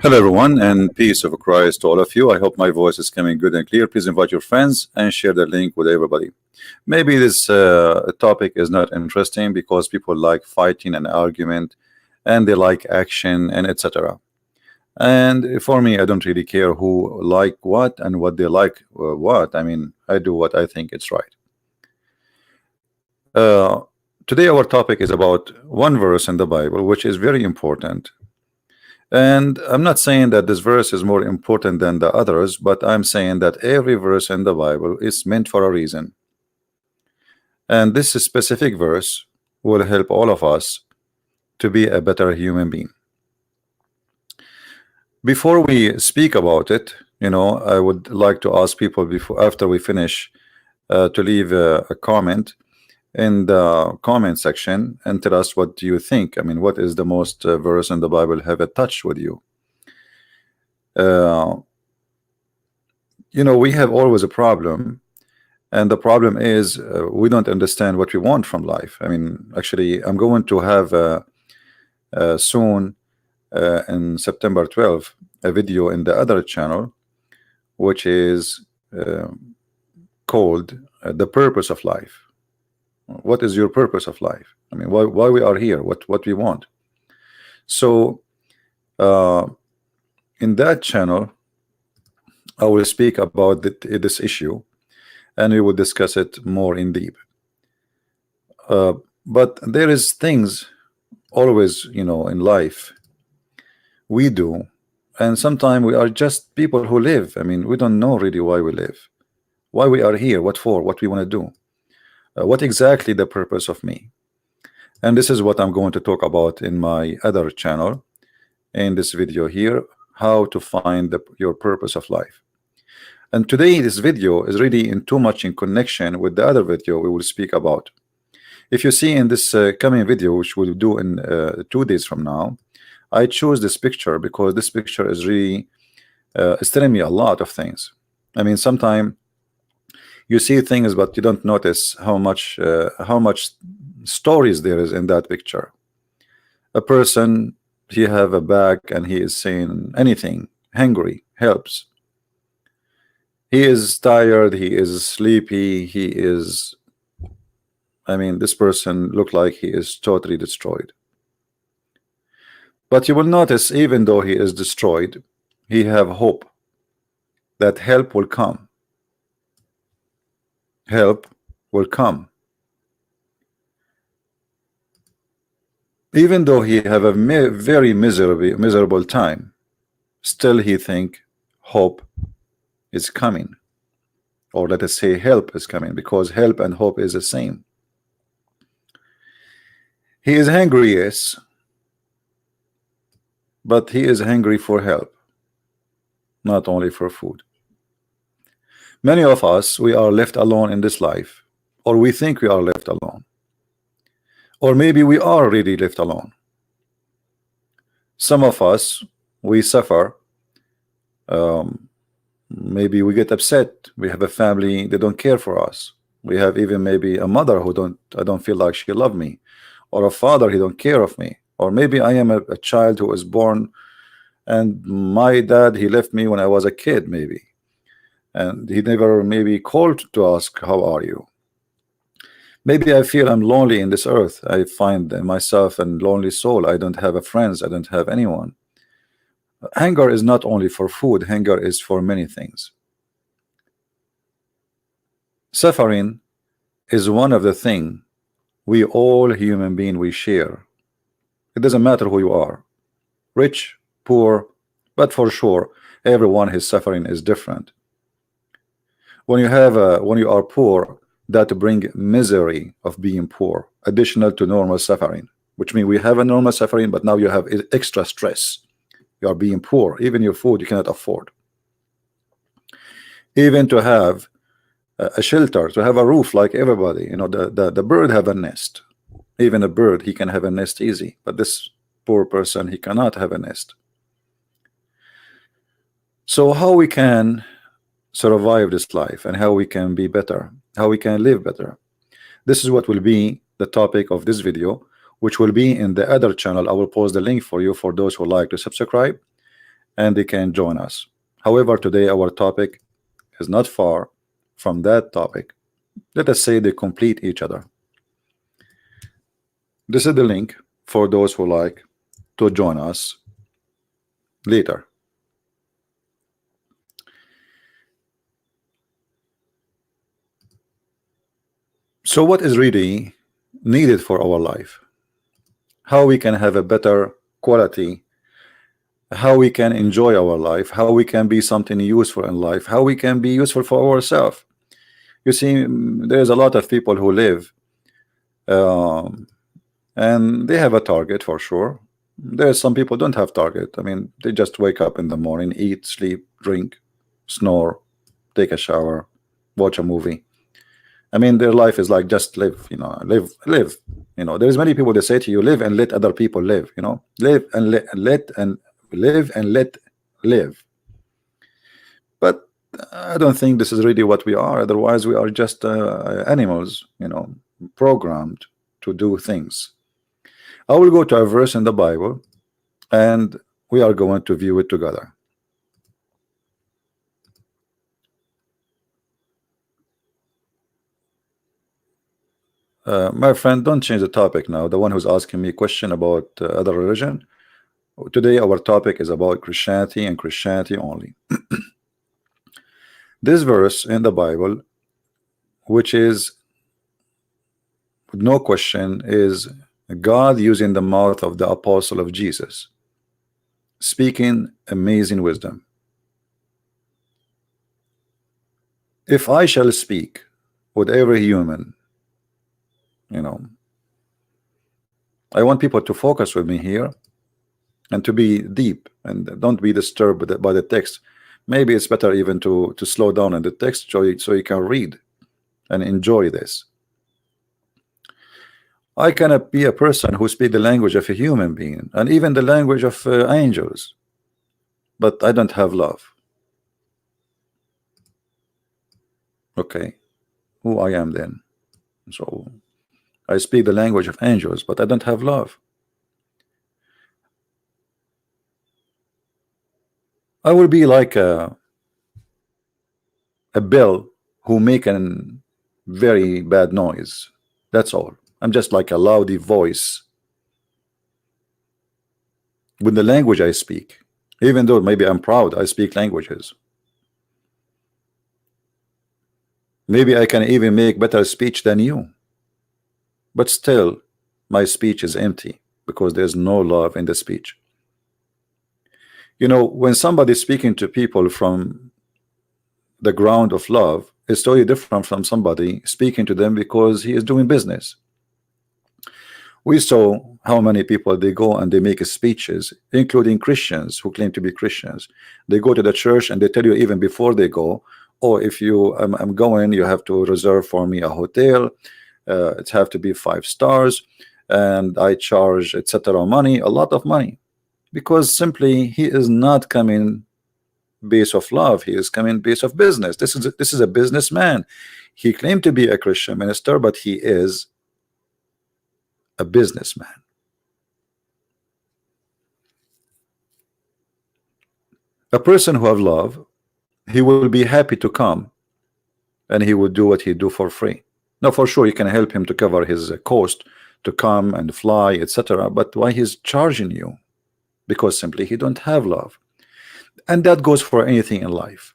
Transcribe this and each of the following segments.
Hello everyone, and peace of Christ to all of you. I hope my voice is coming good and clear. Please invite your friends and share the link with everybody. Maybe this topic is not interesting because people like fighting and argument, and they like action and etc. And for me, I don't really care who like what and what they like what. I mean, I do what I think it's right. Today our topic is about one verse in the Bible, which is very important. And I'm not saying that this verse is more important than the others, but I'm saying that every verse in the Bible is meant for a reason. And this specific verse will help all of us to be a better human being. Before we speak about it, I would like to ask people after we finish to leave a comment in the comment section and tell us what do you think. I mean, what is the most verse in the Bible have a touch with you? We have always a problem, and the problem is we don't understand what we want from life. I mean, actually, I'm going to have soon in September 12th a video in the other channel, which is called The Purpose of Life. What is your purpose of life? I mean, why we are here, what we want. So in that channel I will speak about this issue, and we will discuss it more in deep. But there is things always, in life we do, and sometimes we are just people who live. I mean, we don't know really why we live, why we are here, what for, what we want to do. What exactly the purpose of me? And this is what I'm going to talk about in my other channel in this video here, how to find your purpose of life. And today this video is really in connection with the other video we will speak about. If you see in this coming video, which we'll do in 2 days from now, I chose this picture because this picture is really it's telling me a lot of things. I mean, sometimes you see things, but you don't notice how much stories there is in that picture. A person, he have a bag and he is saying anything, hungry, helps. He is tired, he is sleepy, I mean, this person look like he is totally destroyed. But you will notice, even though he is destroyed, he have hope that help will come. Help will come. Even though he have a very miserable time, still he think hope is coming, or let us say help is coming, because help and hope is the same. He is hungry, yes, but he is hungry for help, not only for food. Many of us, we are left alone in this life, or we think we are left alone, or maybe we are really left alone. Some of us, we suffer. Maybe we get upset. We have a family, they don't care for us. We have even maybe a mother who I don't feel like she loved me, or a father, he don't care of me. Or maybe I am a child who was born and my dad, he left me when I was a kid, maybe. And he never maybe called to ask, how are you? Maybe I feel I'm lonely in this earth. I find myself a lonely soul. I don't have a friends. I don't have anyone. Hunger is not only for food. Hunger is for many things. Suffering is one of the things we all human beings we share. It doesn't matter who you are, rich, poor, but for sure everyone his suffering is different. When you are poor, that bring misery of being poor, additional to normal suffering, which means we have a normal suffering, but now you have extra stress. You are being poor. Even your food you cannot afford. Even to have a shelter, to have a roof like everybody. The bird have a nest. Even a bird, he can have a nest easy, but this poor person, he cannot have a nest. So how we can survive this life, and how we can be better, how we can live better? This is what will be the topic of this video, which will be in the other channel. I will post the link for you for those who like to subscribe, and they can join us. However, today our topic is not far from that topic. Let us say they complete each other. This is the link for those who like to join us later. So what is really needed for our life? How we can have a better quality, how we can enjoy our life, how we can be something useful in life, how we can be useful for ourselves. You see, there's a lot of people who live and they have a target for sure. There's some people don't have target. I mean, they just wake up in the morning, eat, sleep, drink, snore, take a shower, watch a movie. I mean, their life is like just live, you know, live. You know, there's many people that say to you, live and let other people live. You know, live and let live and let live. But I don't think this is really what we are. Otherwise, we are just animals, you know, programmed to do things. I will go to a verse in the Bible, and we are going to view it together. My friend, don't change the topic now. The one who's asking me a question about other religion. Today, our topic is about Christianity and Christianity only. This verse in the Bible, which is with no question, is God using the mouth of the apostle of Jesus, speaking amazing wisdom. If I shall speak with every human, you know, I want people to focus with me here and to be deep and don't be disturbed by the text. Maybe it's better even to slow down in the text so you can read and enjoy this. I cannot be a person who speaks the language of a human being and even the language of angels, but I don't have love. Okay, who I am then? So I speak the language of angels, but I don't have love. I will be like a bell who make a very bad noise. That's all. I'm just like a loudy voice with the language I speak. Even though maybe I'm proud, I speak languages. Maybe I can even make better speech than you. But still, my speech is empty because there's no love in the speech. You know, when somebody's speaking to people from the ground of love, it's totally different from somebody speaking to them because he is doing business. We saw how many people they go and they make speeches, including Christians who claim to be Christians. They go to the church and they tell you even before they go, oh, if you I'm going, you have to reserve for me a hotel. It have to be 5 stars, and I charge etc. money, a lot of money, because simply he is not coming base of love. He is coming base of business. This is a businessman. He claimed to be a Christian minister, but he is a businessman. A person who have love, he will be happy to come, and he will do what he do for free. Now, for sure, you can help him to cover his cost to come and fly, etc. But why he's charging you? Because simply he don't have love, and that goes for anything in life.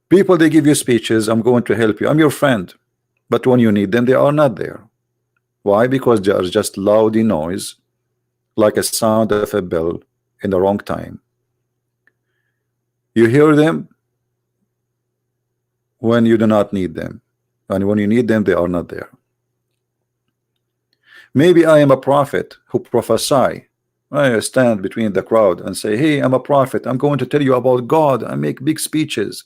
People, they give you speeches. I'm going to help you. I'm your friend, but when you need them, they are not there. Why? Because they are just loudy noise, like a sound of a bell in the wrong time. You hear them when you do not need them, and when you need them, they are not there. Maybe I am a prophet who prophesy. I stand between the crowd and say, hey, I'm a prophet. I'm going to tell you about God. I make big speeches.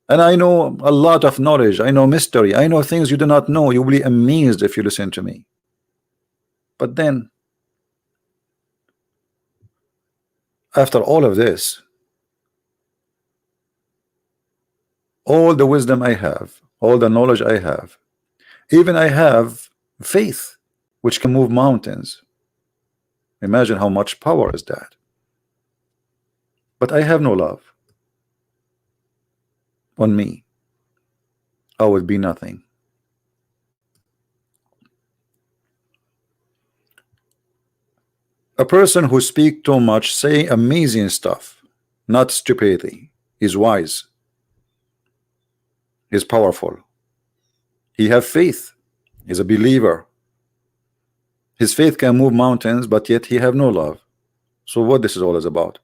And I know a lot of knowledge. I know mystery. I know things you do not know. You will be amazed if you listen to me. But then, after all of this, all the wisdom I have, all the knowledge I have, even I have faith which can move mountains. Imagine how much power is that. But I have no love on me. I would be nothing. A person who speaks too much, say amazing stuff, not stupidity. He's wise. He's powerful. He have faith. He's a believer. His faith can move mountains, but yet he have no love. So what this is all is about?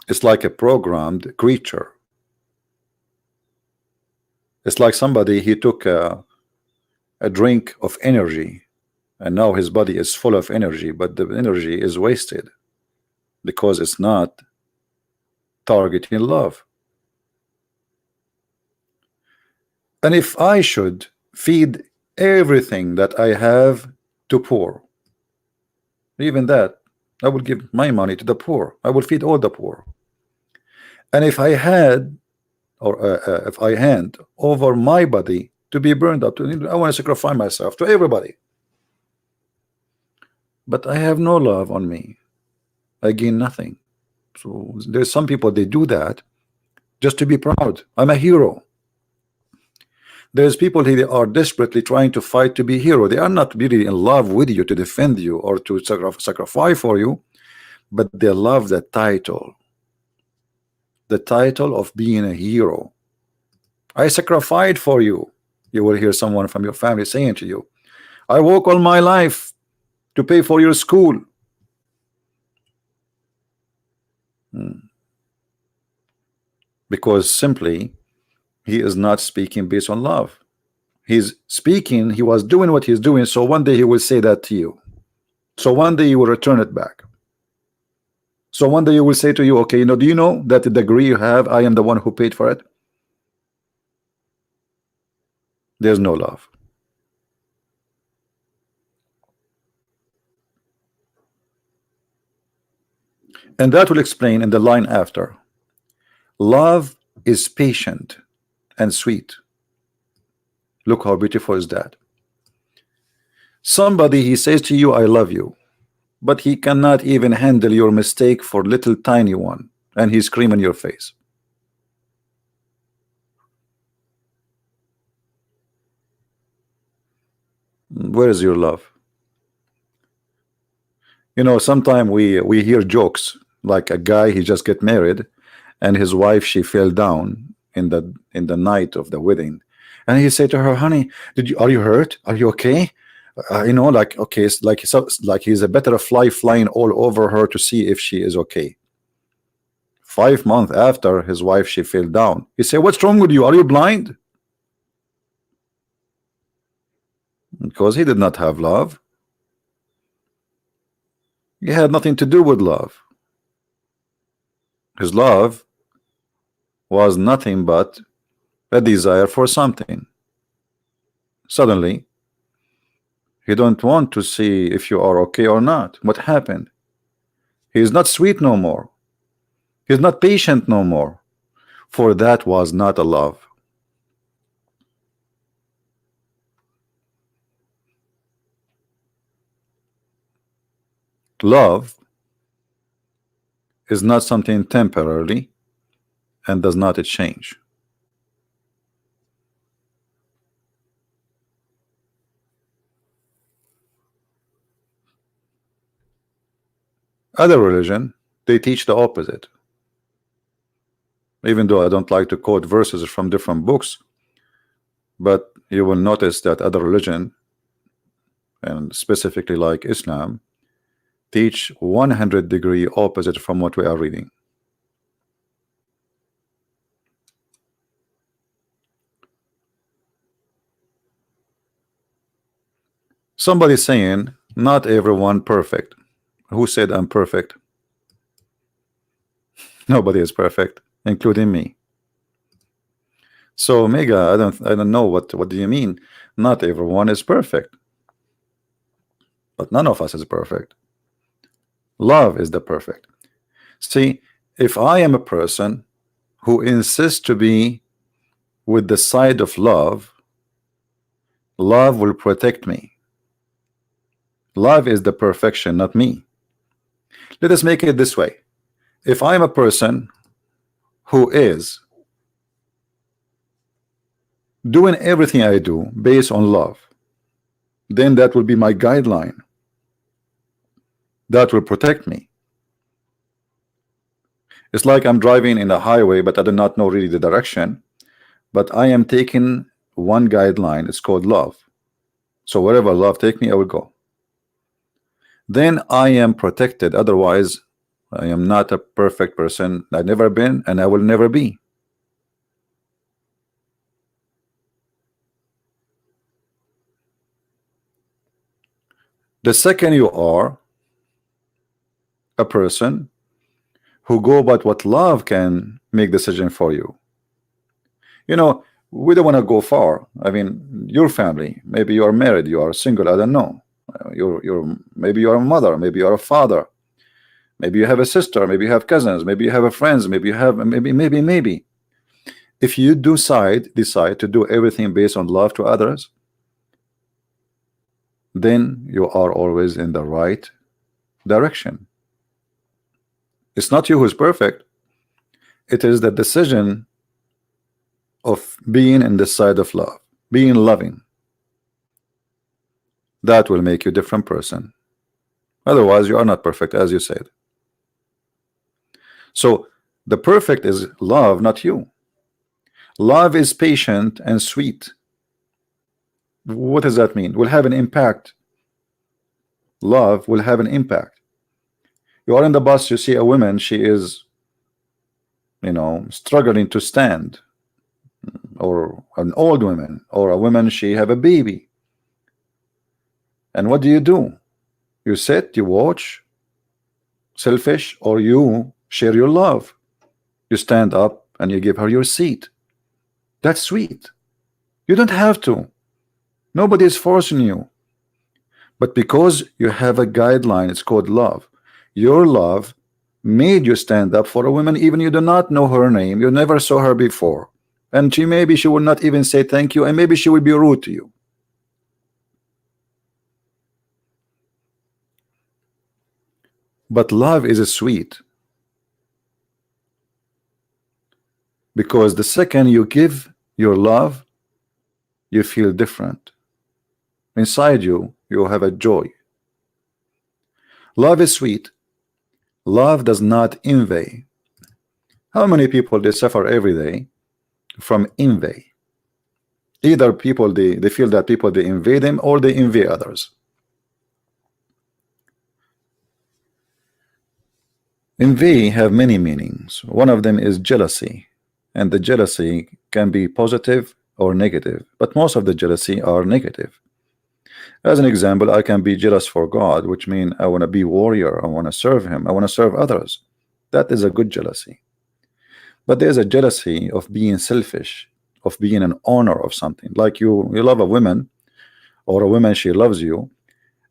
It's like a programmed creature. It's like somebody, he took a drink of energy, and now his body is full of energy, but the energy is wasted because it's not targeting love. And if I should feed everything that I have to poor, even that, I will give my money to the poor. I will feed all the poor. And if I had, or if I hand over my body to be burned up, I want to sacrifice myself to everybody. But I have no love on me. I gain nothing. So there's some people, they do that just to be proud. I'm a hero. There's people who are desperately trying to fight to be hero. They are not really in love with you to defend you or to sacrifice for you, but they love the title of being a hero. I sacrificed for you. You will hear someone from your family saying to you, I work all my life to pay for your school. Because simply he is not speaking based on love. He's speaking, he was doing what he's doing, so one day he will say that to you. So one day you will return it back. So one day you will say to you, okay, do you know that the degree you have, I am the one who paid for it? There's no love. And that will explain in the line after. Love is patient and sweet. Look how beautiful is that. Somebody, he says to you, I love you, but he cannot even handle your mistake for little tiny one, and he's screaming in your face. Where is your love? Sometimes we hear jokes like a guy, he just get married and his wife, she fell down in the night of the wedding, and he said to her, honey, are you hurt? Are you okay? Like, okay, it's like he's a better fly flying all over her to see if she is okay. 5 months after his wife, she fell down, he said, what's wrong with you? Are you blind? Because he did not have love. He had nothing to do with love. His love was nothing but a desire for something. Suddenly he don't want to see if you are okay or not. What happened? He is not sweet no more. He's not patient no more. For that was not a love. Love is not something temporarily and does not change. Other religion, they teach the opposite. Even though I don't like to quote verses from different books, but you will notice that other religion, and specifically like Islam, teach 100-degree opposite from what we are reading. Somebody saying not everyone perfect. Who said I'm perfect? Nobody is perfect, including me. So Omega, I don't know what do you mean? Not everyone is perfect, but none of us is perfect. Love is the perfect. See, if I am a person who insists to be with the side of love, love will protect me. Love is the perfection, not me. Let us make it this way. If I am a person who is doing everything I do based on love, then that will be my guideline. That will protect me. It's like I'm driving in a highway, but I do not know really the direction, but I am taking one guideline. It's called love. So wherever love take me, I will go. Then I am protected. Otherwise, I am not a perfect person. I've never been, and I will never be. The second you are a person who go about what love can make decision for you. You know, we don't want to go far. I mean, your family, maybe you are married, you are single, I don't know. You're maybe you are a mother, maybe you are a father, maybe you have a sister, maybe you have cousins, maybe you have a friends, maybe you have maybe. If you decide to do everything based on love to others, then you are always in the right direction. It's not you who's perfect. It is the decision of being in the side of love, being loving. That will make you a different person. Otherwise, you are not perfect, as you said. So the perfect is love, not you. Love is patient and sweet. What does that mean? Will have an impact. Love will have an impact. You are in the bus, you see a woman, she is, you know, struggling to stand, or an old woman, or a woman, she have a baby. And what do? You sit, you watch, selfish, or you share your love. You stand up and you give her your seat. That's sweet. You don't have to. Nobody is forcing you. But because you have a guideline, it's called love. Your love made you stand up for a woman, even you do not know her name, you never saw her before, and maybe she will not even say thank you, and maybe she will be rude to you. But love is a sweet, because the second you give your love, you feel different. Inside you, you have a joy. Love is sweet. Love does not envy. How many people they suffer every day from envy? Either people they feel that people they envy them, or they envy others. Envy have many meanings. One of them is jealousy, and the jealousy can be positive or negative, but most of the jealousy are negative. As an example, I can be jealous for God, which means I want to be warrior, I want to serve him, I want to serve others. That is a good jealousy. But there's a jealousy of being selfish, of being an owner of something. Like you love a woman, or a woman, she loves you,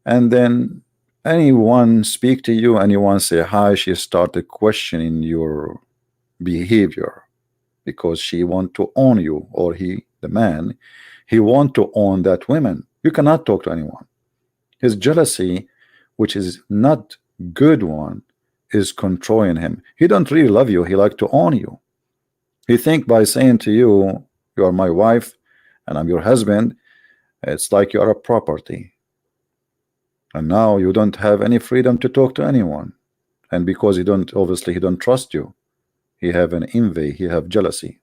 and then anyone speak to you, anyone say hi, she started questioning your behavior, because she want to own you, or he, the man, he want to own that woman. You cannot talk to anyone. His jealousy, which is not good one, is controlling him. He don't really love you, he like to own you. He think by saying to you, you are my wife and I'm your husband, it's like you are a property, and now you don't have any freedom to talk to anyone. And because he don't, obviously he don't trust you, he have an envy, he have jealousy.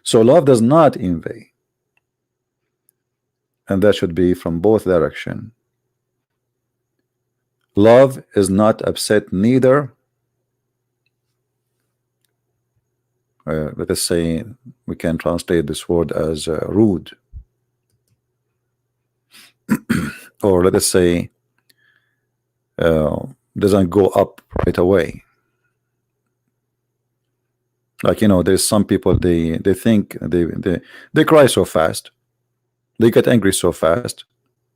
So love does not envy, and that should be from both direction. Love is not upset neither. Let us say, we can translate this word as rude, or let us say doesn't go up right away. Like, you know, there's some people, they think they cry so fast, they get angry so fast,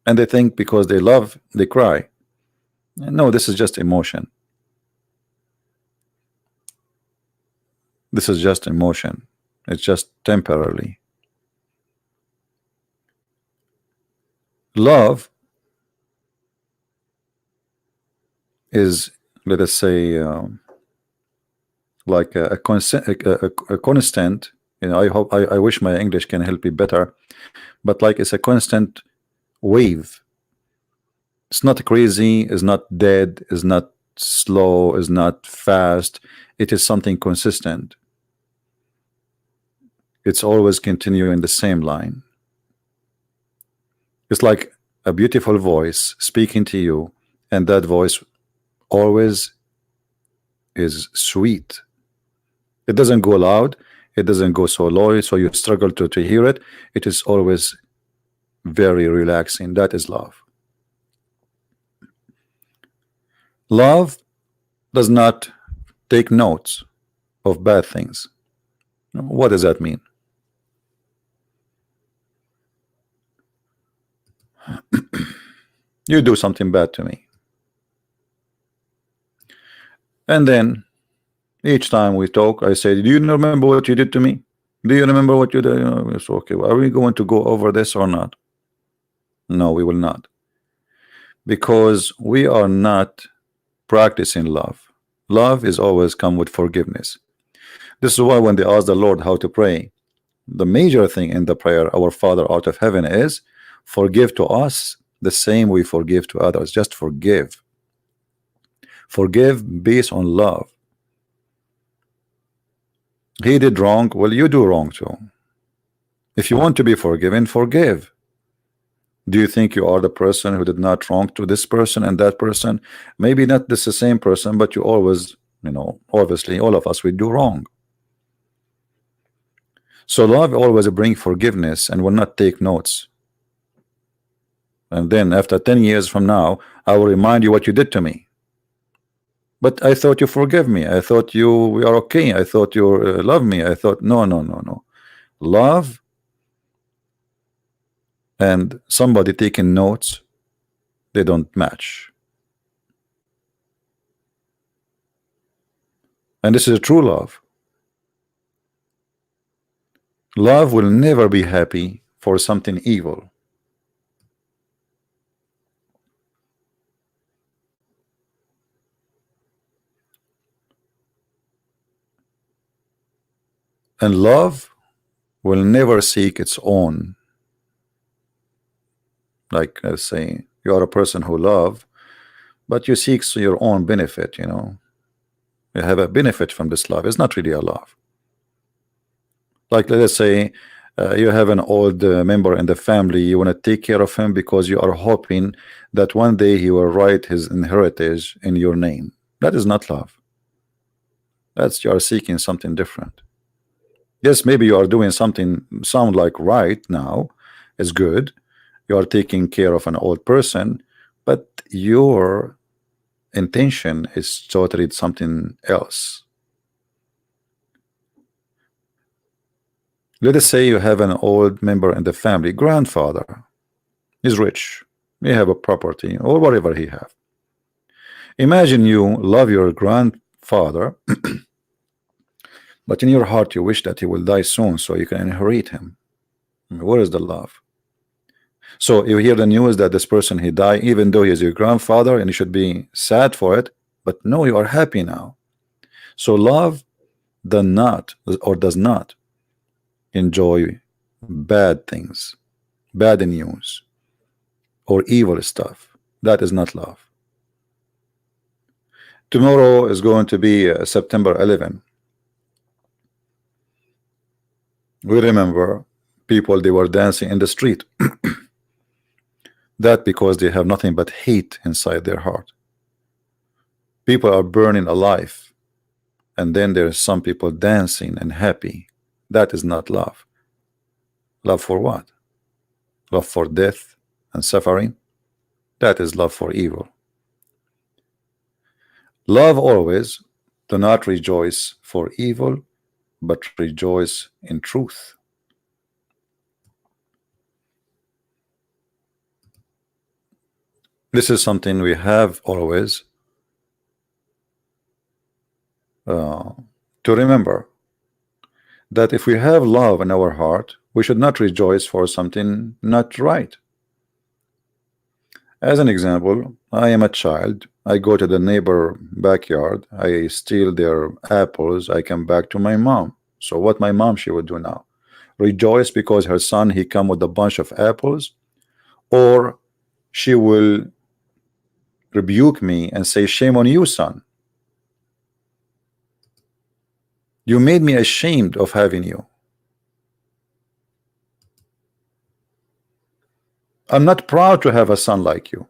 and they think because they love they cry. No, this is just emotion. This is just emotion. It's just temporarily. Love is, let us say, like a constant. You know, I hope I wish my English can help me better, but like it's a constant wave. It's not crazy, it's not dead, it's not slow, it's not fast. It is something consistent. It's always continuing the same line. It's like a beautiful voice speaking to you, and that voice always is sweet. It doesn't go loud, it doesn't go so low so you struggle to hear it. It is always very relaxing. That is love. Love does not take notes of bad things. What does that mean? You do something bad to me, and then each time we talk, I say, do you remember what you did to me? Do you remember what you did? You know, it's okay. Are we going to go over this or not? No, we will not, because we are not practicing love. Love is always come with forgiveness. This is why when they ask the Lord how to pray, the major thing in the prayer, our Father art of heaven, is forgive to us the same we forgive to others. Just forgive. Forgive based on love. He did wrong, well, you do wrong too. If you want to be forgiven, forgive. Do you think you are the person who did not wrong to this person and that person? Maybe not this the same person, but you always, you know, obviously all of us, we do wrong. So love always bring forgiveness and will not take notes. And then after 10 years from now, I will remind you what you did to me. But I thought you forgive me. I thought we are okay. I thought you love me. I thought no. Love and somebody taking notes, they don't match. And this is a true love. Love will never be happy for something evil. And love will never seek its own. Like, let's say you are a person who love, but you seek your own benefit, you know. You have a benefit from this love. It's not really a love. Like, let's say you have an old member in the family, you want to take care of him because you are hoping that one day he will write his inheritance in your name. That is not love. That's, you are seeking something different. Yes, maybe you are doing something sound like right now, is good. You are taking care of an old person, but your intention is totally something else. Let us say you have an old member in the family, grandfather is rich, he have a property or whatever he have. Imagine you love your grandfather, but in your heart you wish that he will die soon so you can inherit him. Where is the love? So you hear the news that this person he died, even though he is your grandfather and you should be sad for it, but no, you are happy now. So love does not enjoy bad things, bad news, or evil stuff. That is not love. Tomorrow is going to be September 11. We remember people, they were dancing in the street. That because they have nothing but hate inside their heart. People are burning alive, and then there's some people dancing and happy. That is not love. Love for what? Love for death and suffering? That is love for evil. Love always do not rejoice for evil, but rejoice in truth. This is something we have always to remember. that if we have love in our heart, we should not rejoice for something not right. As an example, I am a child. I go to the neighbor backyard. I steal their apples. I come back to my mom. So what my mom she would do now? Rejoice because her son he come with a bunch of apples, or she will rebuke me and say, shame on you, son. You made me ashamed of having you. I'm not proud to have a son like you.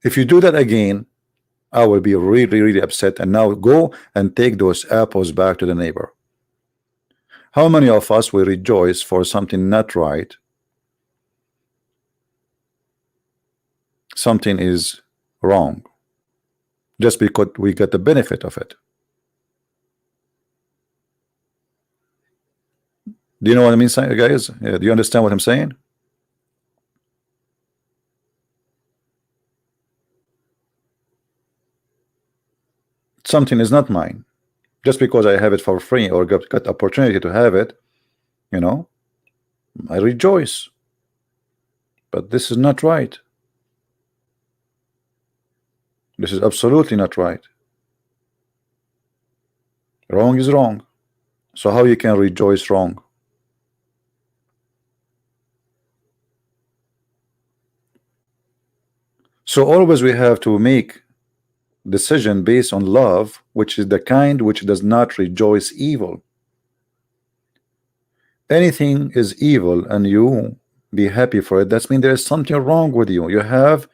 If you do that again, I will be really, really upset. And now go and take those apples back to the neighbor. How many of us will rejoice for something not right? Something is wrong, just because we get the benefit of it. Do you know what I mean, guys? Do you understand what I'm saying? Something is not mine. Just because I have it for free or got opportunity to have it, you know, I rejoice. But this is not right. This is absolutely not right. Wrong is wrong. So how you can rejoice wrong? So always we have to make decision based on love, which is the kind which does not rejoice evil. Anything is evil and you be happy for it, that's mean there is something wrong with you. You have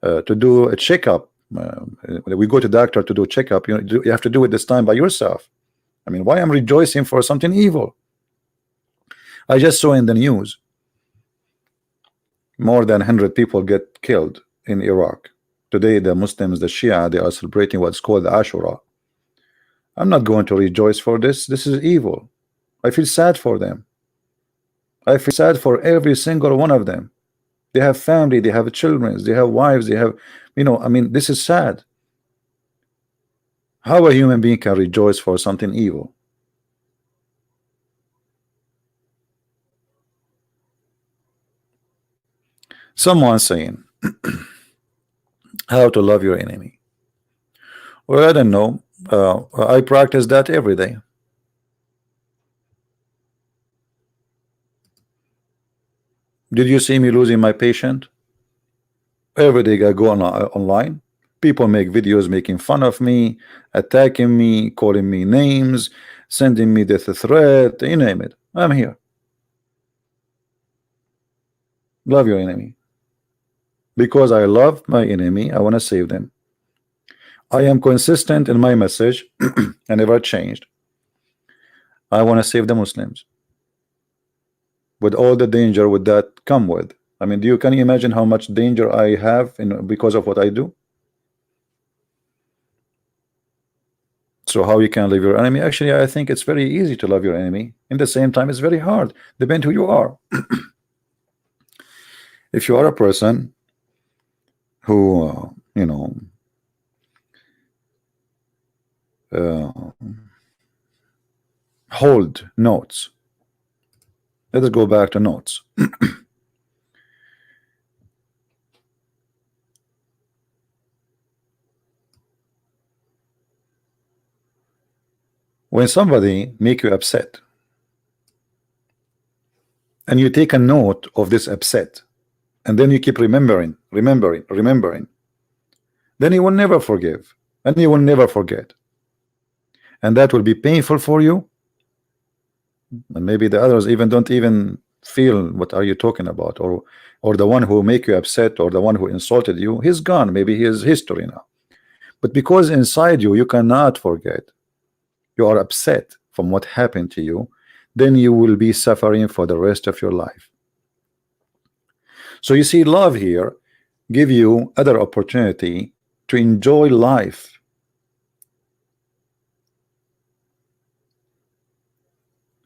to do a checkup. We go to doctor to do checkup. You have to do it this time by yourself. I mean, why I'm rejoicing for something evil? I just saw in the news more than 100 people get killed in Iraq. Today the Muslims, the Shia, they are celebrating what's called Ashura. I'm not going to rejoice for this. This is evil. I feel sad for them. I feel sad for every single one of them. They have family, they have children, they have wives, they have, I mean, this is sad. How a human being can rejoice for something evil? Someone saying how to love your enemy. Well, I don't know. I practice that every day. Did you see me losing my patient? Every day I go online. People make videos making fun of me, attacking me, calling me names, sending me death threat, you name it. I'm here. Love your enemy. Because I love my enemy, I want to save them. I am consistent in my message. I never changed. I want to save the Muslims. With all the danger would that come with. I mean, can you imagine how much danger I have because of what I do? So how you can love your enemy? Actually, I think it's very easy to love your enemy. In the same time, it's very hard. Depends who you are. If you are a person who, hold notes. Let us go back to notes. When somebody make you upset and you take a note of this upset and then you keep remembering, then you will never forgive and you will never forget, and that will be painful for you, and maybe the others even don't even feel what are you talking about, or the one who make you upset or the one who insulted you, he's gone, maybe he is history now, but because inside you cannot forget, you are upset from what happened to you, then you will be suffering for the rest of your life. So you see, love here give you other opportunity to enjoy life.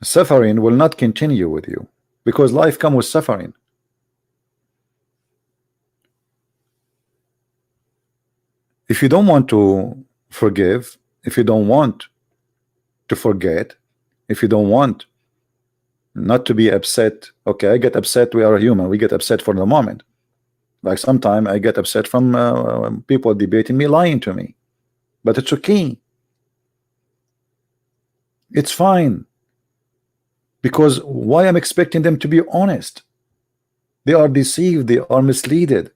Suffering will not continue with you because life comes with suffering. If you don't want to forgive, if you don't want to forget, if you don't want not to be upset. Okay, I get upset. We are human. We get upset for the moment. Like sometimes I get upset from people debating me, lying to me, but it's okay. It's fine, because why I'm expecting them to be honest? They are deceived. They are misled,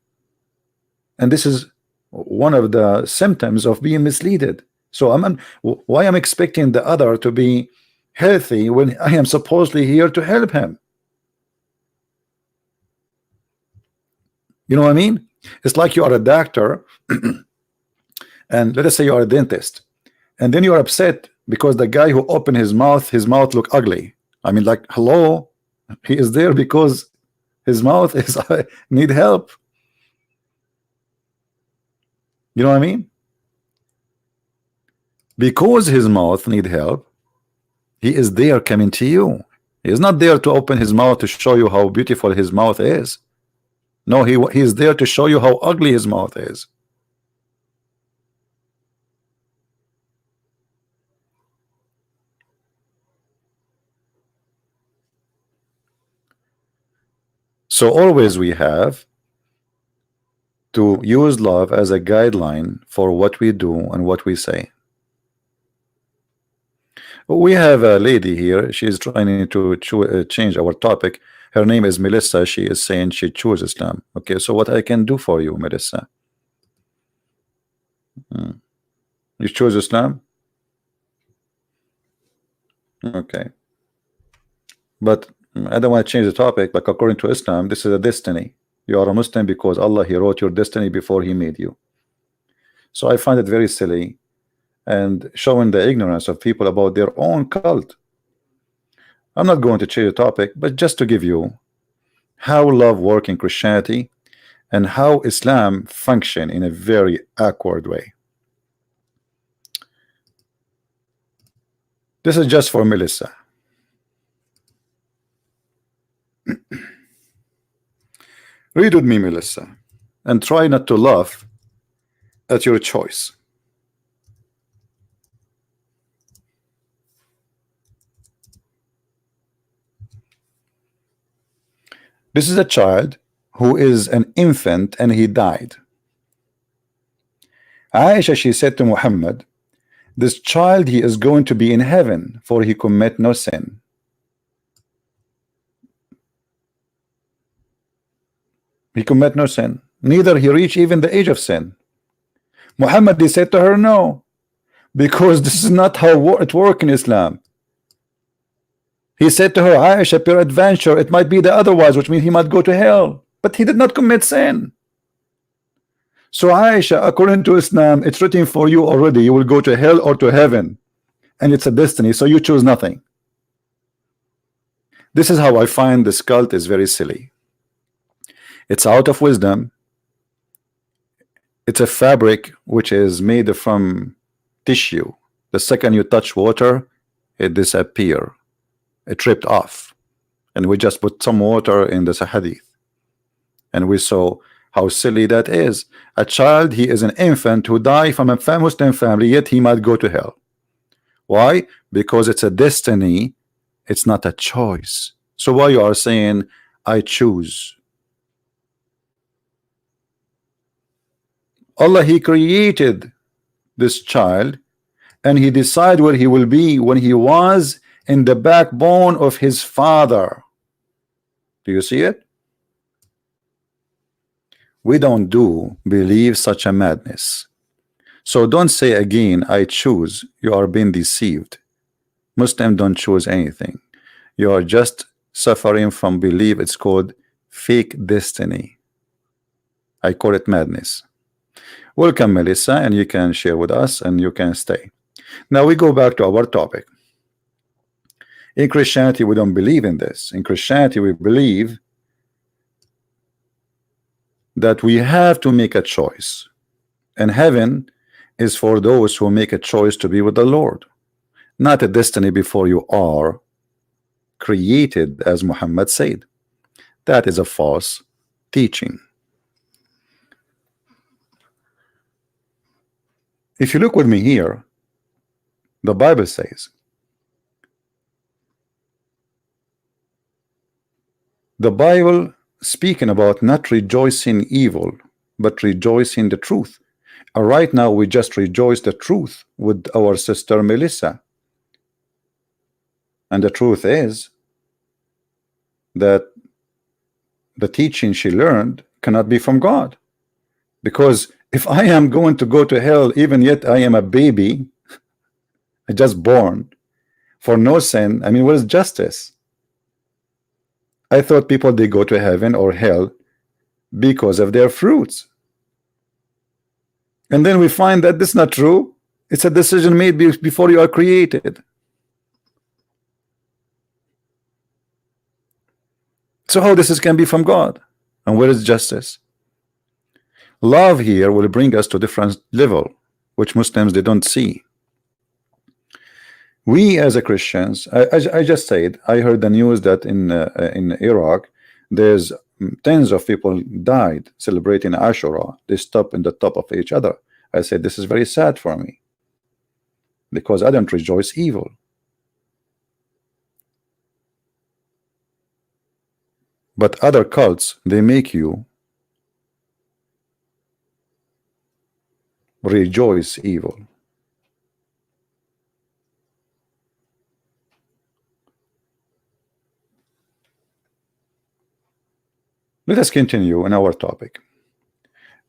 and this is one of the symptoms of being misled. So why I'm expecting the other to be healthy when I am supposedly here to help him? You know what I mean? It's like you are a doctor and let us say you are a dentist, and then you are upset because the guy who opened his mouth look ugly. I mean, like, hello, he is there because his mouth is need help. You know what I mean? Because his mouth need help, he is there coming to you. He is not there to open his mouth to show you how beautiful his mouth is. No, he is there to show you how ugly his mouth is. So always we have to use love as a guideline for what we do and what we say. We have a lady here. She's trying to change our topic. Her name is Melissa. She is saying she chooses Islam. Okay, so what I can do for you, Melissa? You choose Islam? Okay. But I don't want to change the topic. Like, according to Islam, this is a destiny. You are a Muslim because Allah, He wrote your destiny before He made you. So I find it very silly and showing the ignorance of people about their own cult. I'm not going to change the topic, but just to give you how love works in Christianity and how Islam function in a very awkward way. This is just for Melissa. Read with me, Melissa, and try not to laugh at your choice. This is a child who is an infant and he died. Aisha, she said to Muhammad, this child, he is going to be in heaven, for he commit no sin. He commit no sin, neither he reach even the age of sin. Muhammad, he said to her, no, because this is not how it works in Islam. He said to her, Aisha, peradventure it might be the otherwise, which means he might go to hell, but he did not commit sin. So Aisha, according to Islam, it's written for you already, you will go to hell or to heaven, and it's a destiny, so you choose nothing. This is how I find this cult is very silly. It's out of wisdom. It's a fabric which is made from tissue. The second you touch water, it disappears. It tripped off, and we just put some water in the hadith, and we saw how silly that is. A child, he is an infant who died from a Muslim family, yet he might go to hell. Why? Because it's a destiny, it's not a choice. So why you are saying I choose? Allah, He created this child and He decided where he will be when he was in the backbone of his father. Do you see it? We don't believe such a madness. So don't say again I choose. You are being deceived. Muslims don't choose anything. You are just suffering from belief. It's called fake destiny. I call it madness. Welcome, Melissa, and you can share with us and you can stay. Now we go back to our topic. In Christianity, we don't believe in this. In Christianity, we believe that we have to make a choice, and heaven is for those who make a choice to be with the Lord, not a destiny before you are created, as Muhammad said. That is a false teaching. If you look with me here, the Bible says The Bible speaking about not rejoicing evil, but rejoicing the truth. Right now we just rejoice the truth with our sister Melissa, and the truth is that the teaching she learned cannot be from God, because if I am going to go to hell, even yet I am a baby just born for no sin, I mean, what is justice? I thought people, they go to heaven or hell because of their fruits, and then we find that this is not true. It's a decision made before you are created. So how this can be from God? And where is justice? Love here will bring us to a different level, which Muslims, they don't see. We as a Christians, I just said, I heard the news that in Iraq there's tens of people died celebrating Ashura. They stop in the top of each other. I said, this is very sad for me, because I don't rejoice evil. But other cults, they make you rejoice evil. Let us continue in our topic.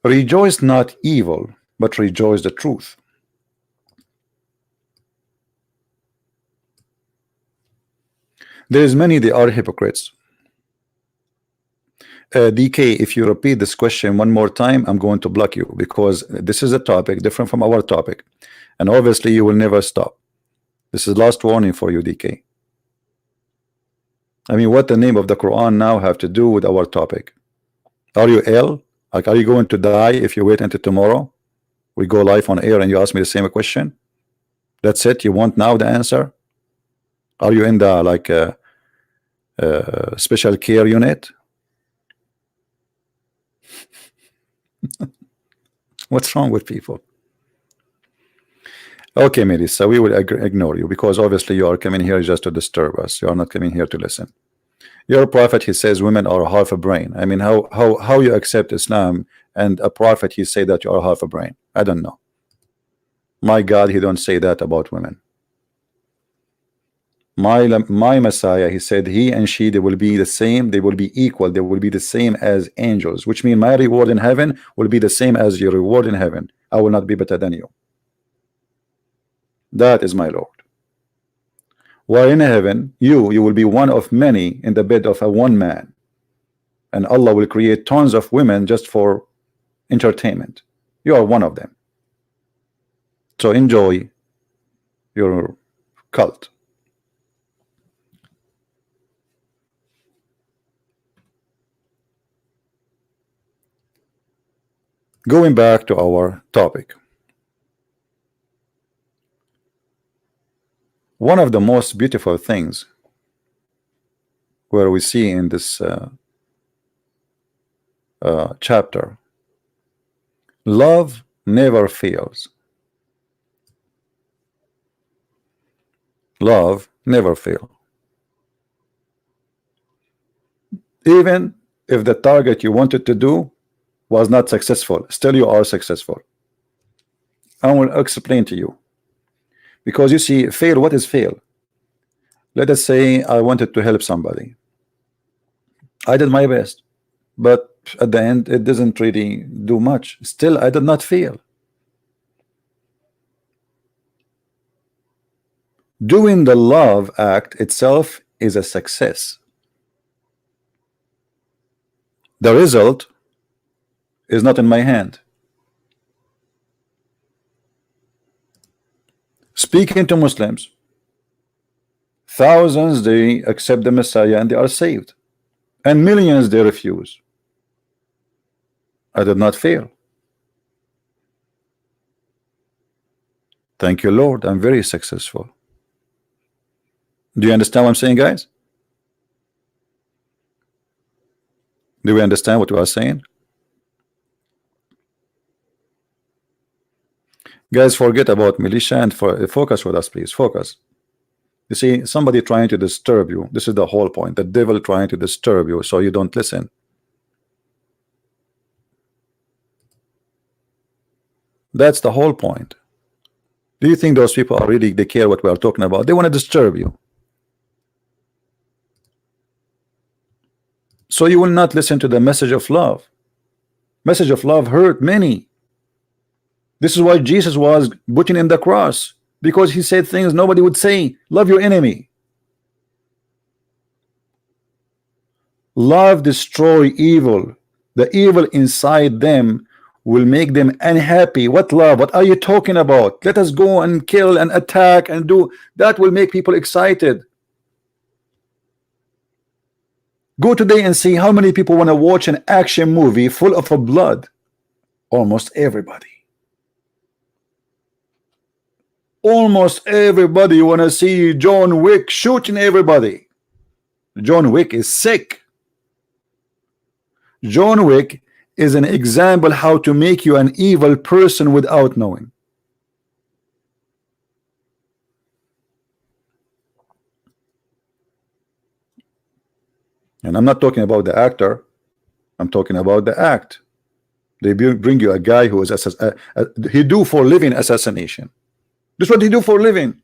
Rejoice not evil, but rejoice the truth. There is many, they are hypocrites. DK, if you repeat this question one more time, I'm going to block you, because this is a topic different from our topic, and obviously you will never stop. This is last warning for you, DK. I mean, what the name of the Quran now have to do with our topic? Are you ill? Like, are you going to die if you wait until tomorrow? We go live on air and you ask me the same question? That's it? You want now the answer? Are you in the like special care unit? What's wrong with people? Okay, Melissa, we will ignore you, because obviously you are coming here just to disturb us. You are not coming here to listen. Your prophet, he says women are half a brain. I mean, how you accept Islam and a prophet, he say that you are half a brain? I don't know. My God, he don't say that about women. My Messiah, he said he and she, they will be the same, they will be equal, they will be the same as angels, which means my reward in heaven will be the same as your reward in heaven. I will not be better than you. That is my Lord. While in heaven, you will be one of many in the bed of a one man, and Allah will create tons of women just for entertainment. You are one of them. So enjoy your cult. Going back to our topic, one of the most beautiful things where we see in this chapter, love never fails. Love never fails. Even if the target you wanted to do was not successful, still you are successful. I will explain to you. Because you see, fail, what is fail? Let us say I wanted to help somebody. I did my best, but at the end it doesn't really do much. Still, I did not fail. Doing the love act itself is a success. The result is not in my hand. Speaking to Muslims, thousands, they accept the Messiah and they are saved, and millions, they refuse. I did not fail. Thank you, Lord, I'm very successful. Do you understand what I'm saying, guys? Do we understand what we are saying? Guys, forget about militia and focus with us, please. Focus. You see, somebody trying to disturb you. This is the whole point. The devil trying to disturb you so you don't listen. That's the whole point. Do you think those people are really, they care what we are talking about? They want to disturb you. So you will not listen to the message of love. Message of love hurt many. This is why Jesus was putting in the cross, because he said things nobody would say. Love your enemy. Love destroy evil. The evil inside them will make them unhappy. What love? What are you talking about? Let us go and kill and attack and do that. Will make people excited. Go today and see how many people want to watch an action movie full of blood. Almost everybody. Almost everybody want to see John Wick shooting everybody. John Wick is sick. John Wick is an example how to make you an evil person without knowing. And I'm not talking about the actor. I'm talking about the act. They bring you a guy who is he do for living assassination. This is what he do for living.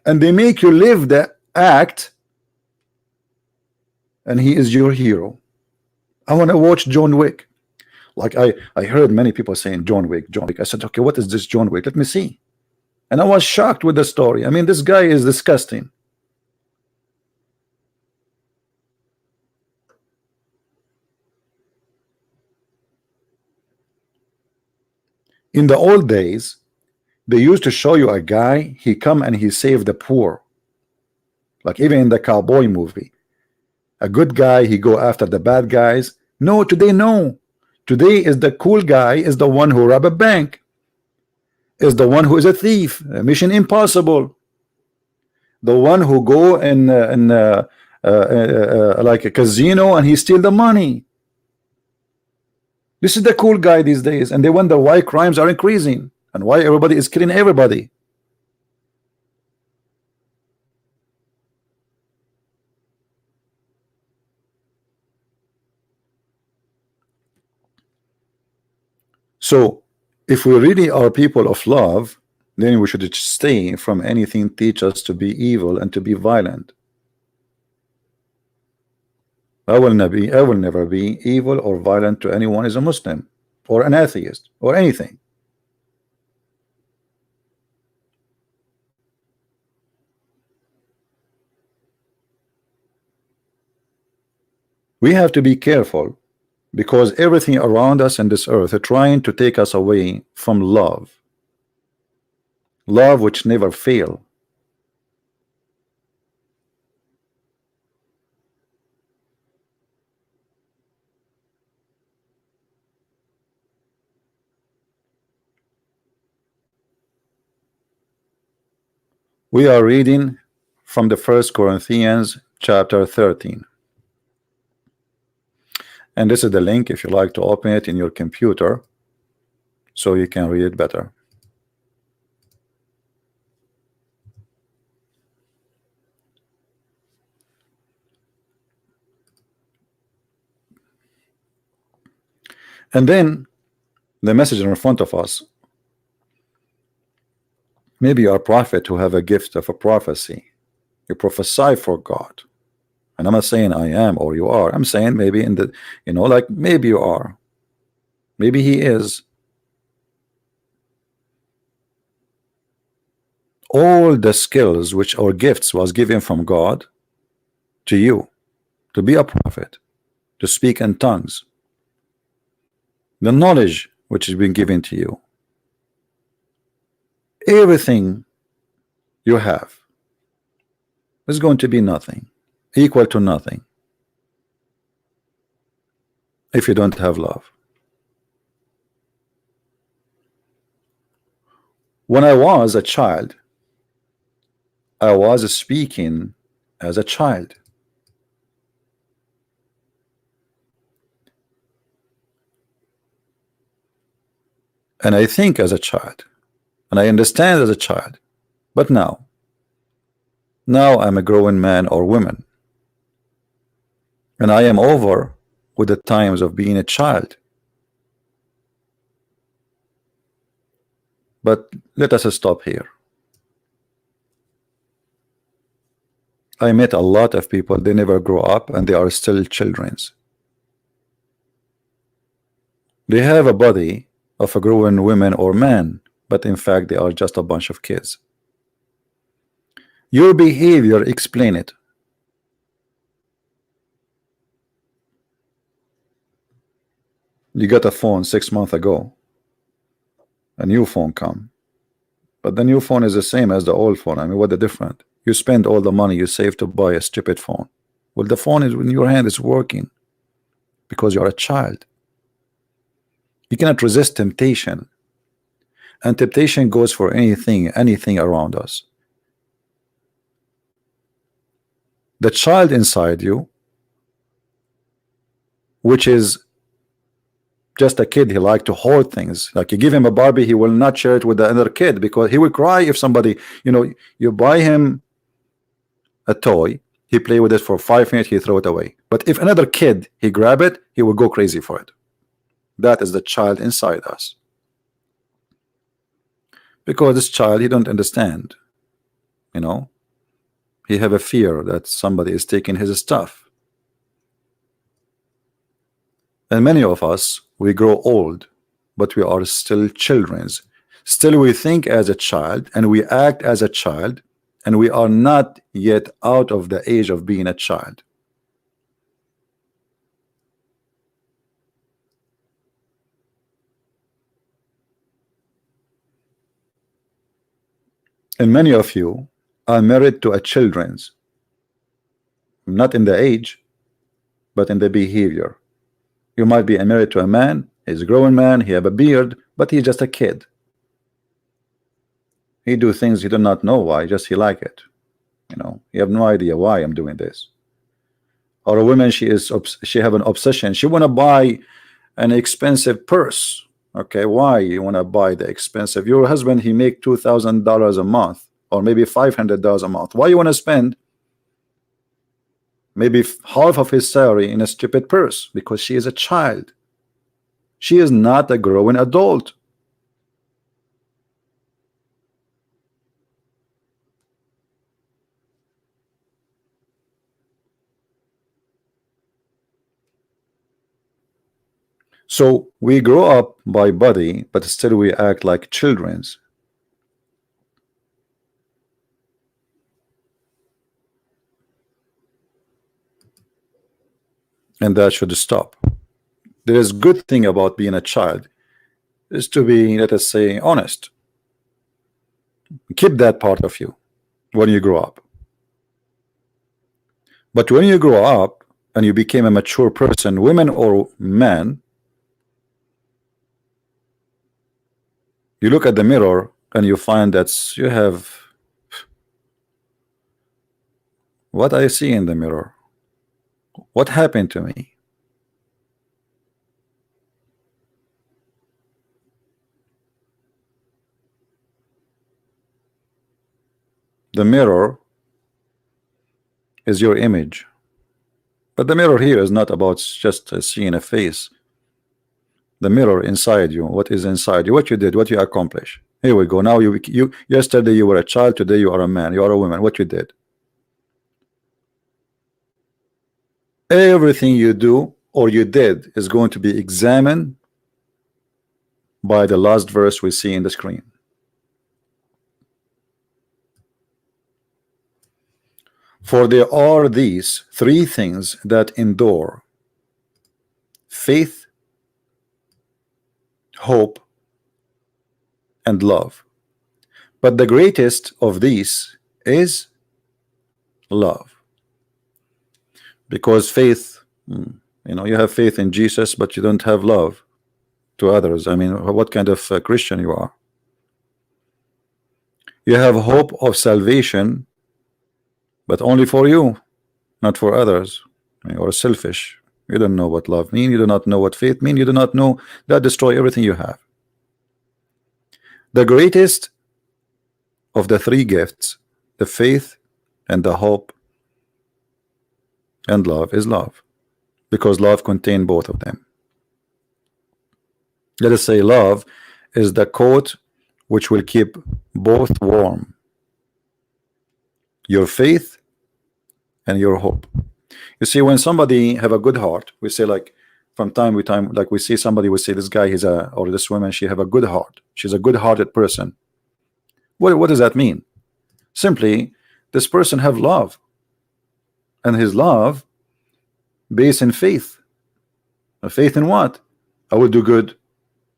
And they make you live the act, and he is your hero. I want to watch John Wick. Like I heard many people saying John Wick, John Wick. I said, okay, what is this John Wick? Let me see. And I was shocked with the story. I mean, this guy is disgusting. In the old days, they used to show you a guy, he come and he saved the poor. Like even in the cowboy movie. A good guy, he go after the bad guys. No, today no. Today is the cool guy is the one who rob a bank. Is the one who is a thief. Mission Impossible. The one who go in like a casino and he steal the money. This is the cool guy these days, and they wonder why crimes are increasing and why everybody is killing everybody. So if we really are people of love, then we should stay from anything teach us to be evil and to be violent. I will never be evil or violent to anyone as a Muslim or an atheist or anything. We have to be careful because everything around us in this earth are trying to take us away from love. Love which never fail. We are reading from the 1 Corinthians chapter 13. And this is the link if you like to open it in your computer so you can read it better. And then the message in front of us. Maybe you are a prophet who have a gift of a prophecy. You prophesy for God. And I'm not saying I am or you are. I'm saying maybe in the, like maybe you are. Maybe he is. All the skills which or gifts was given from God to you to be a prophet, to speak in tongues. The knowledge which has been given to you. Everything you have is going to be nothing, equal to nothing, if you don't have love. When I was a child, I was speaking as a child. And I think as a child. And I understand as a child. But now Now I'm a growing man or woman, and I am over with the times of being a child. But let us stop here. I met a lot of people, they never grow up and they are still childrens. They have a body of a grown woman or man, but in fact they are just a bunch of kids. Your behavior explain it. You got a phone 6 months ago, a new phone come, but the new phone is the same as the old phone. I mean, what the difference? You spend all the money you save to buy a stupid phone. Well, the phone is in your hand, is working because you are a child. You cannot resist temptation, and temptation goes for anything around us. The child inside you, which is just a kid, he like to hold things. Like you give him a Barbie, he will not share it with the other kid because he will cry if somebody, you know, you buy him a toy, he play with it for 5 minutes, he throw it away. But if another kid, he grab it, he will go crazy for it. That is the child inside us. Because this child, he don't understand, you know, he have a fear that somebody is taking his stuff. And many of us, we grow old, but we are still childrens. Still we think as a child and we act as a child, and we are not yet out of the age of being a child. And many of you are married to a children's, not in the age, but in the behavior. You might be married to a man, he's a grown man, he have a beard, but he's just a kid. He do things he do not know why, just he like it. You know, you have no idea why I'm doing this. Or a woman, she have an obsession. She want to buy an expensive purse. Okay, why you want to buy the expensive? Your husband, he make $2,000 a month, or maybe $500 a month. Why you want to spend maybe half of his salary in a stupid purse? Because she is a child. She is not a growing adult. So we grow up by body, but still we act like childrens. And that should stop. There is good thing about being a child is to be, let us say, honest. Keep that part of you when you grow up. But when you grow up and you became a mature person, women or man, you look at the mirror and you find that you have, what I see in the mirror, what happened to me? The mirror is your image, but the mirror here is not about just seeing a face. The mirror inside you, what is inside you, what you did, what you accomplished. Here we go. Now you yesterday you were a child, today you are a man, you are a woman. What you did, everything you do or you did is going to be examined by the last verse we see in the screen. For there are these three things that endure: faith, hope, and love. But the greatest of these is love. Because faith, you know, you have faith in Jesus, but you don't have love to others. I mean, what kind of Christian you are? You have hope of salvation, but only for you, not for others. You are selfish. You don't know what love means. You do not know what faith means. You do not know that destroy everything you have. The greatest of the three gifts, the faith, and the hope and love is love, because love contains both of them. Let us say love is the coat which will keep both warm, your faith and your hope. You see, when somebody have a good heart, we say, like, from time to time, like we see somebody, we say this guy is a, or this woman, she have a good heart, she's a good-hearted person. What does that mean? Simply, this person have love, and his love based in faith. A faith in what? I will do good,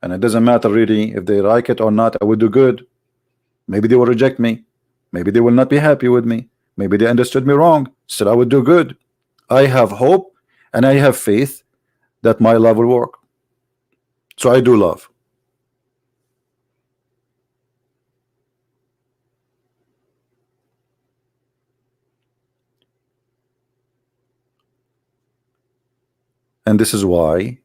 and it doesn't matter really if they like it or not. I will do good. Maybe they will reject me, maybe they will not be happy with me, maybe they understood me wrong, still I would do good. I have hope and I have faith that my love will work, so I do love. And this is why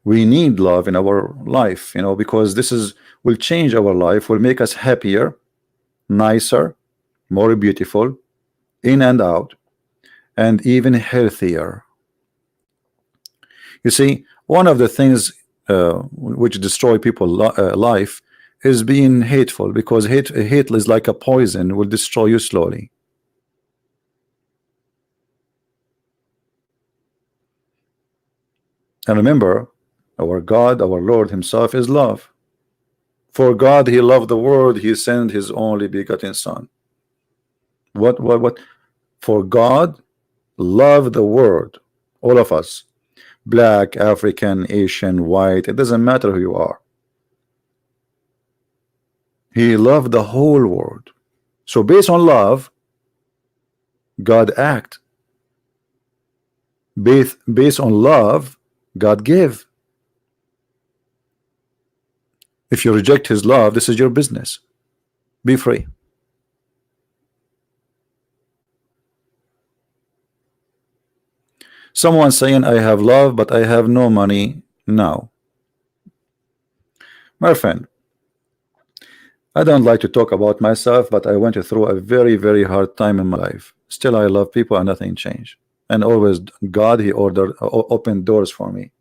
we need love in our life, you know, because this is will change our life, will make us happier, nicer, more beautiful, in and out, and even healthier. You see, one of the things which destroy people life is being hateful, because hate is like a poison, will destroy you slowly. And remember, our God, our Lord himself is love. For God he loved the world, he sent his only begotten son. What? For God loved the world, all of us, black, African, Asian, white, it doesn't matter who you are. He loved the whole world. So based on love, God act. Based on love, God give. If you reject his love, this is your business. Be free. Someone saying, I have love, but I have no money now. My friend, I don't like to talk about myself, but I went through a very hard time in my life. Still, I love people and nothing changed. And always God, he opened doors for me.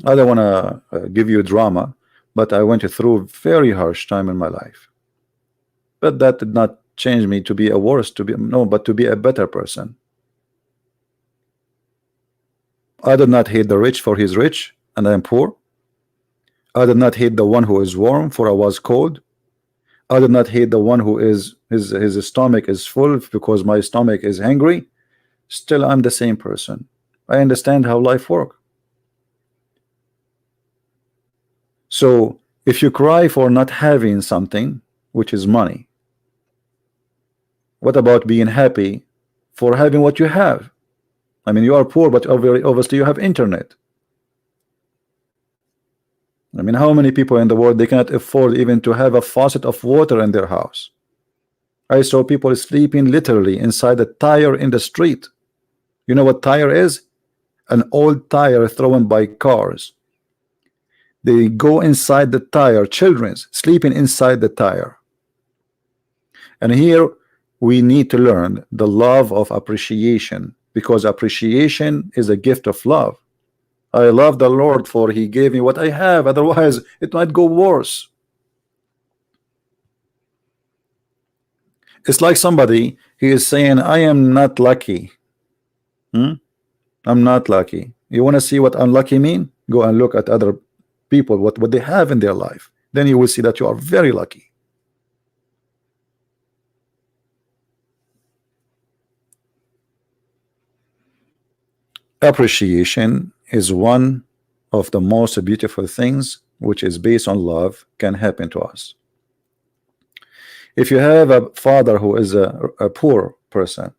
I don't want to give you drama, but I went through very harsh time in my life. But that did not change me to be a worse, but to be a better person. I did not hate the rich for he's rich and I am poor. I did not hate the one who is warm for I was cold. I did not hate the one who is his stomach is full because my stomach is hungry. Still, I'm the same person. I understand how life works. So if you cry for not having something, which is money, what about being happy for having what you have? I mean, you are poor, but obviously you have internet. I mean, how many people in the world, they cannot afford even to have a faucet of water in their house? I saw people sleeping literally inside a tire in the street. You know what tire is? An old tire thrown by cars. They go inside the tire, children's sleeping inside the tire. And here we need to learn the love of appreciation, because appreciation is a gift of love. I love the Lord for he gave me what I have, otherwise it might go worse. It's like somebody, he is saying, I am not lucky. I'm not lucky. You want to see what unlucky mean? Go and look at other people, what they have in their life. Then you will see that you are very lucky. Appreciation is one of the most beautiful things which is based on love can happen to us. If you have a father who is a poor person,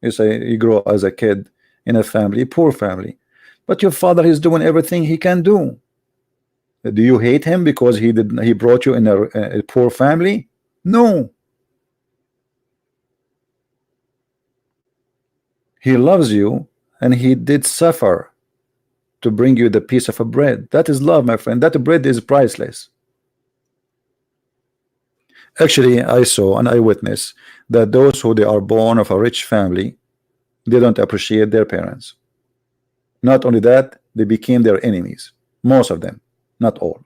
you say you grow as a kid in a family, poor family, but your father is doing everything he can do. Do you hate him because he brought you in a poor family? No. He loves you and he did suffer to bring you the piece of a bread. That is love, my friend. That bread is priceless. Actually, I saw and I witnessed that those who they are born of a rich family, they don't appreciate their parents. Not only that, they became their enemies. Most of them, not all.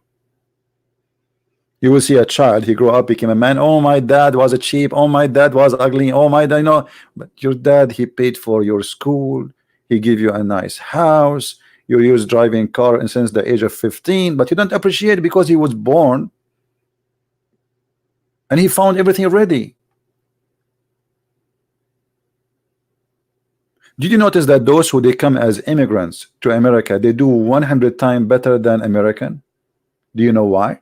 You will see a child, he grew up, became a man. Oh, my dad was a cheap. Oh, my dad was ugly. Oh, my dad, no. But your dad, he paid for your school. He gave you a nice house. You use driving car and since the age of 15, but you don't appreciate it because he was born and he found everything ready. Did you notice that those who they come as immigrants to America, they do 100 times better than American? Do you know why?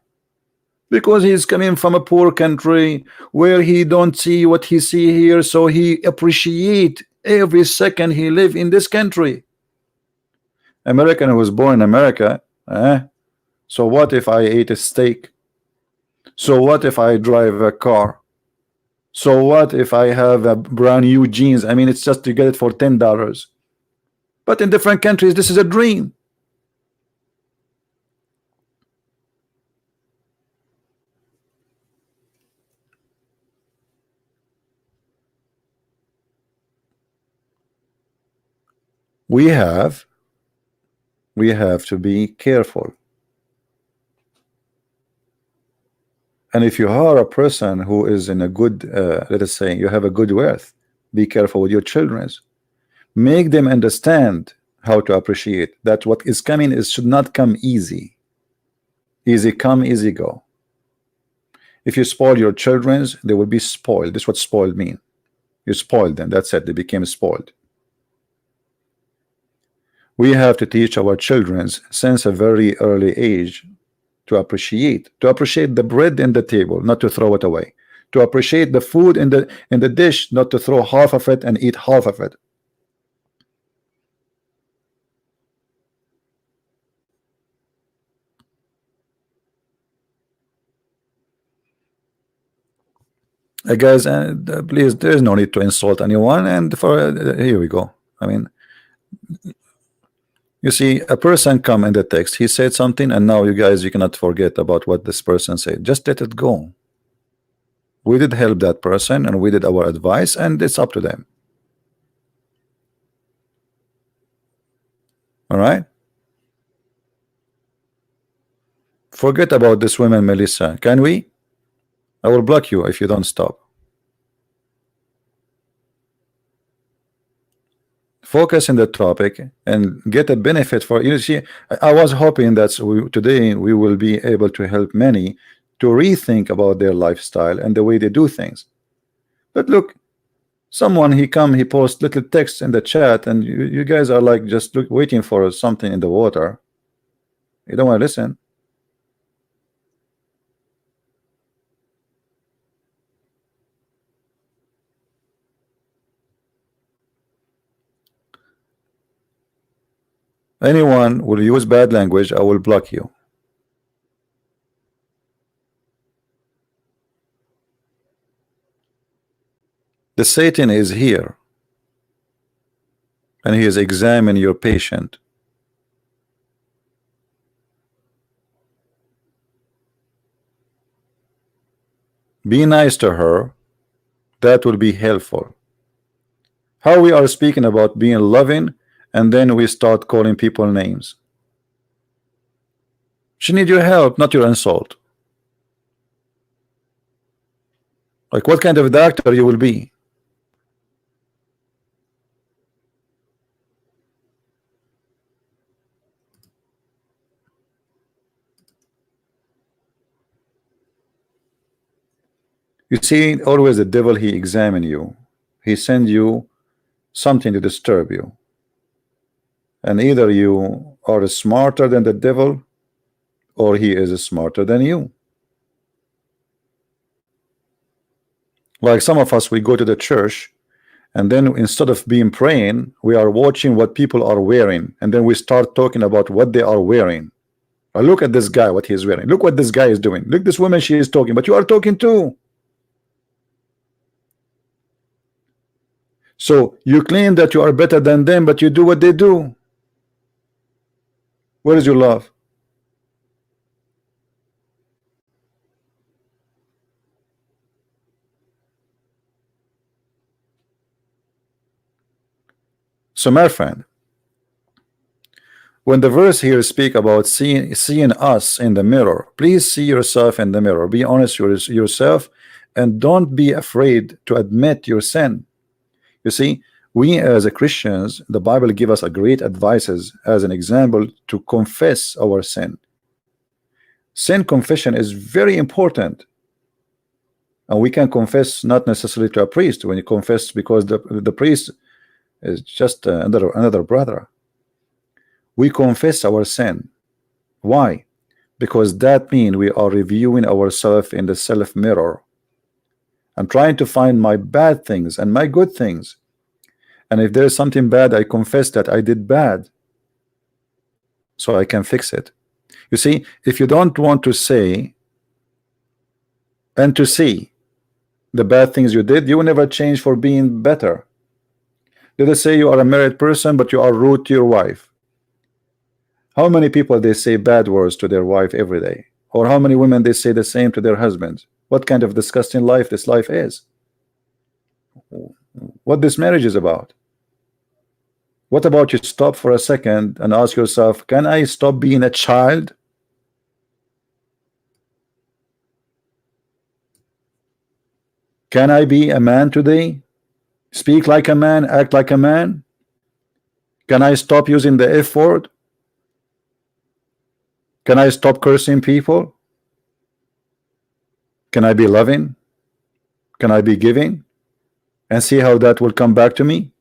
Because he's coming from a poor country where he don't see what he see here, so he appreciate every second he live in this country. American who was born in America, so what if I ate a steak? So what if I drive a car? So what if I have a brand new jeans? I mean, it's just to get it for $10. But in different countries, this is a dream. We have to be careful. And if you are a person who is in a good, let us say, you have a good wealth, be careful with your children. Make them understand how to appreciate that what is coming is should not come easy. Easy come, easy go. If you spoil your children, they will be spoiled. This is what spoiled mean. You spoiled them. That's it. They became spoiled. We have to teach our children since a very early age to appreciate the bread in the table, not to throw it away. To appreciate the food in the dish, not to throw half of it and eat half of it. Guys, please, there is no need to insult anyone. And for here we go. I mean, you see, a person come in the text. He said something, and now you guys, you cannot forget about what this person said. Just let it go. We did help that person, and we did our advice, and it's up to them. All right. Forget about this woman, Melissa. Can we? I will block you if you don't stop. Focus in the topic and get a benefit for you. See, I was hoping that today we will be able to help many to rethink about their lifestyle and the way they do things. But look, someone he posts little text in the chat, and you guys are like just waiting for something in the water. You don't want to listen. Anyone will use bad language, I will block you. The Satan is here, and he is examining your patient. Be nice to her. That will be helpful. How we are speaking about being loving, and then we start calling people names. She needs your help, not your insult. Like, what kind of doctor you will be? You see, always the devil, he examine you. He send you something to disturb you. And either you are smarter than the devil, or he is smarter than you. Like some of us, we go to the church, and then instead of being praying, we are watching what people are wearing, and then we start talking about what they are wearing. Look at this guy, what he's wearing. Look what this guy is doing. Look, this woman, she is talking, but you are talking too. So you claim that you are better than them, but you do what they do. Where is your love? So my friend, when the verse here speak about seeing us in the mirror, please see yourself in the mirror. Be honest with yourself, and don't be afraid to admit your sin. You see, we as a Christians, the Bible give us a great advices as an example to confess our sin. Sin confession is very important, and we can confess not necessarily to a priest. When you confess, because the priest is just another brother. We confess our sin. Why? Because that means we are reviewing ourselves in the self mirror. I'm trying to find my bad things and my good things, and if there's something bad, I confess that I did bad so I can fix it. You see, if you don't want to say and to see the bad things you did, you will never change for being better. Let us say you are a married person, but you are rude to your wife. How many people they say bad words to their wife every day? Or how many women they say the same to their husbands? What kind of disgusting life this life is? What this marriage is about? What about you stop for a second and ask yourself, can I stop being a child? Can I be a man today? Speak like a man, act like a man? Can I stop using the F word? Can I stop cursing people? Can I be loving? Can I be giving? And see how that will come back to me?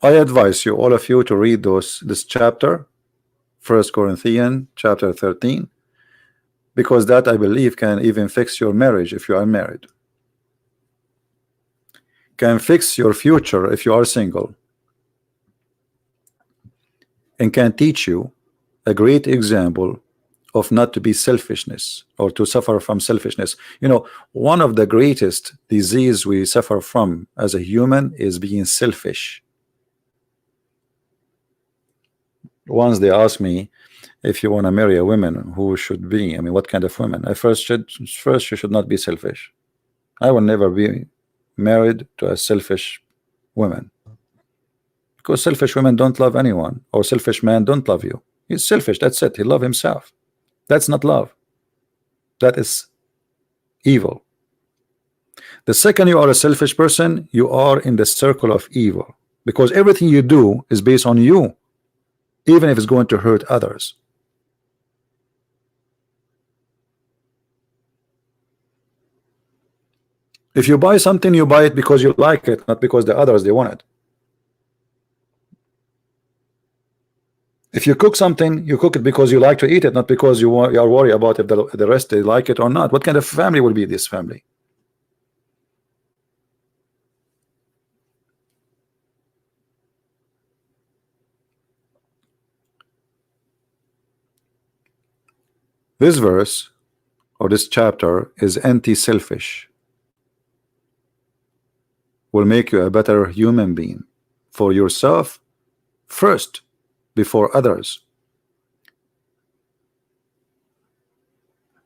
I advise you, all of you, to read this chapter, 1 Corinthians chapter 13, because that, I believe, can even fix your marriage if you are married, can fix your future if you are single, and can teach you a great example of not to be selfishness or to suffer from selfishness. You know, one of the greatest disease we suffer from as a human is being selfish. Once they asked me, if you want to marry a woman, who should be? I mean, what kind of woman? First, you should not be selfish. I will never be married to a selfish woman, because selfish women don't love anyone, or selfish man don't love you. He's selfish. That's it. He loves himself. That's not love. That is evil. The second you are a selfish person, you are in the circle of evil, because everything you do is based on you, even if it's going to hurt others. If you buy something, you buy it because you like it, not because the others they want it. If you cook something, you cook it because you like to eat it, not because you are worried about if the rest they like it or not. What kind of family will be this family? This verse or this chapter is anti-selfish. Will make you a better human being for yourself first before others.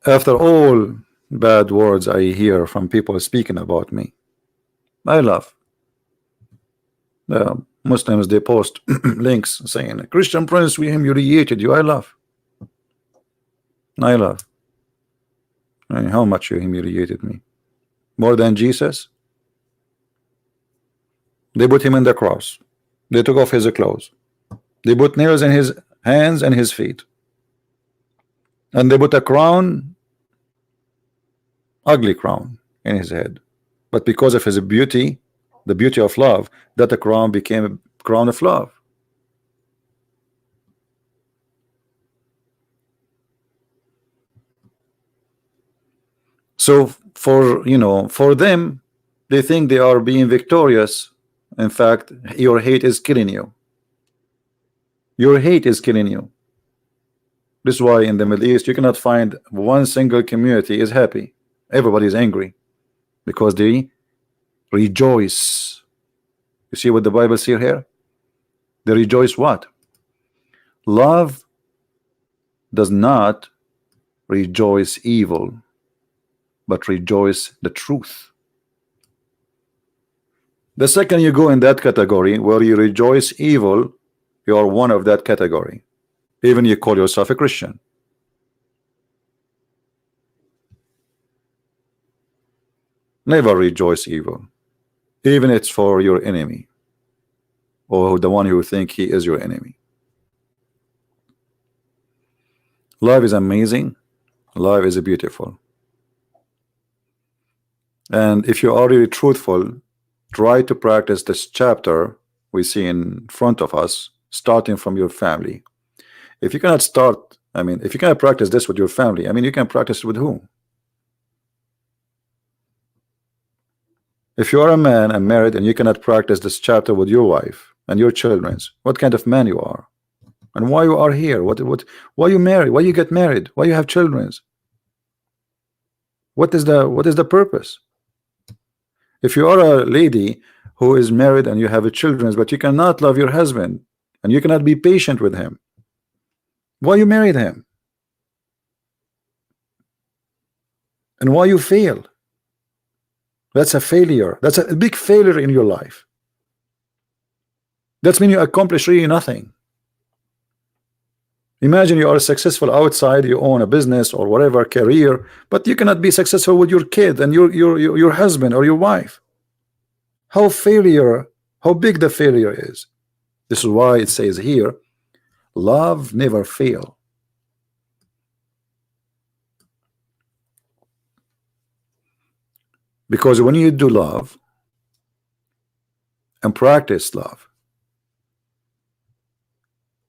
After all bad words I hear from people speaking about me, I love. Muslims, they post links saying, Christian Prince, we humiliated you. I love. I love. I mean, how much you humiliated me? More than Jesus? They put him in the cross. They took off his clothes. They put nails in his hands and his feet. And they put a crown, ugly crown, in his head. But because of his beauty, the beauty of love, that the crown became a crown of love. So for them, they think they are being victorious. In fact, your hate is killing you. Your hate is killing you. This is why in the Middle East you cannot find one single community is happy. Everybody is angry because they rejoice. You see what the Bible says here? They rejoice what? Love does not rejoice evil, but rejoice the truth. The second you go in that category where you rejoice evil, you are one of that category. Even you call yourself a Christian. Never rejoice evil, even it's for your enemy or the one who think he is your enemy. Life is amazing. Life is beautiful. And if you are really truthful, try to practice this chapter we see in front of us, starting from your family. If you cannot start, I mean, if you cannot practice this with your family, I mean, you can practice with whom? If you are a man and married and you cannot practice this chapter with your wife and your children, what kind of man you are? And why you are here? Why you marry? Why you get married? Why you have children? What is the purpose? If you are a lady who is married and you have a children, but you cannot love your husband and you cannot be patient with him, why you married him? And why you fail? That's a failure. That's a big failure in your life. That means you accomplish really nothing. Imagine you are successful outside, you own a business or whatever career, but you cannot be successful with your kid and your husband or your wife. How big the failure is. This is why it says here, love never fail. Because when you do love and practice love,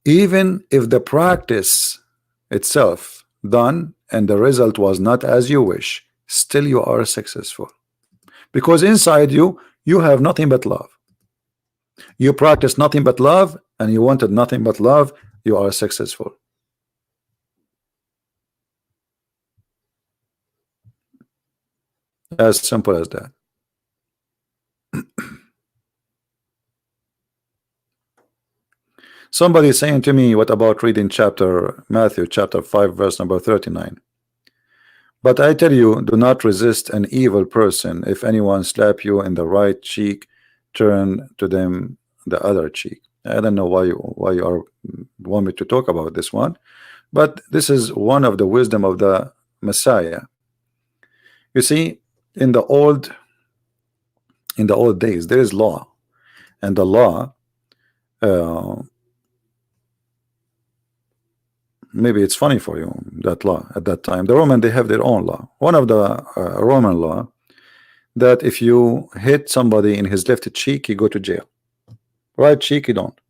even if the practice itself done and the result was not as you wish, still you are successful. Because inside you have nothing but love. You practice nothing but love and you wanted nothing but love, you are successful. As simple as that. Somebody is saying to me, what about reading Matthew chapter 5 verse number 39? But I tell you, do not resist an evil person. If anyone slap you in the right cheek, turn to them the other cheek. I don't know why you want me to talk about this one, but this is one of the wisdom of the Messiah. You see, in the old days there is law, and the law maybe it's funny for you, that law at that time, the Roman, they have their own law. One of the Roman law, that if you hit somebody in his left cheek, you go to jail. Right cheek, you don't.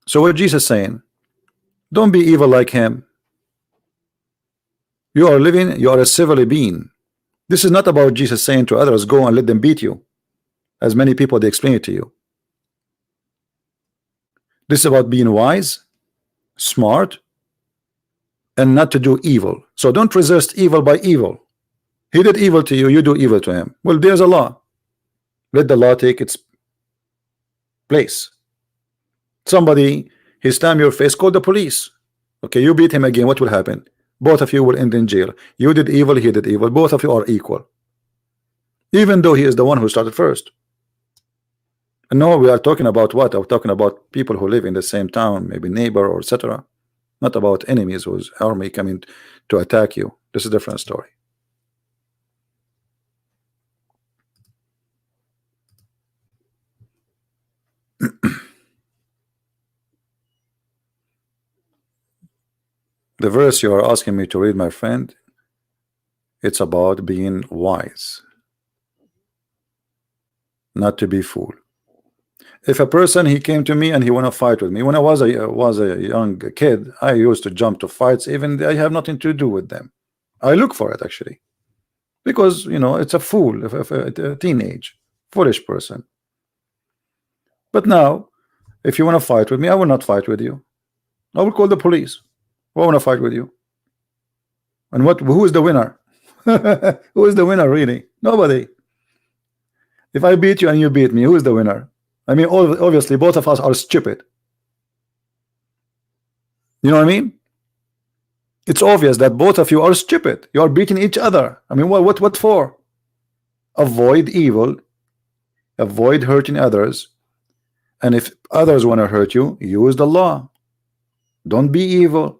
So what Jesus saying, don't be evil like him. You are living, you are a civil being. This is not about Jesus saying to others, go and let them beat you, as many people they explain it to you. This is about being wise, smart, and not to do evil. So don't resist evil by evil. He did evil to you, you do evil to him. Well, there's a law. Let the law take its place. Somebody, he slammed your face, call the police. Okay, you beat him again, what will happen? Both of you will end in jail. You did evil, he did evil. Both of you are equal. Even though he is the one who started first. No, we are talking about what? I'm talking about people who live in the same town, maybe neighbor or etc. Not about enemies whose army coming to attack you. This is a different story. The verse you are asking me to read, my friend, it's about being wise, not to be fool. If a person, he came to me and he want to fight with me, when I was a young kid, I used to jump to fights, even I have nothing to do with them. I look for it actually, because you know it's a fool, a teenage, foolish person. But now If you want to fight with me, I will not fight with you. I will call the police. I want to fight with you. And who is the winner? Who is the winner really? Nobody. If I beat you and you beat me, who is the winner? I mean, obviously both of us are stupid. You know what I mean? It's obvious that both of you are stupid. You are beating each other. I mean, what for? Avoid evil, avoid hurting others, and if others want to hurt you, use the law. Don't be evil.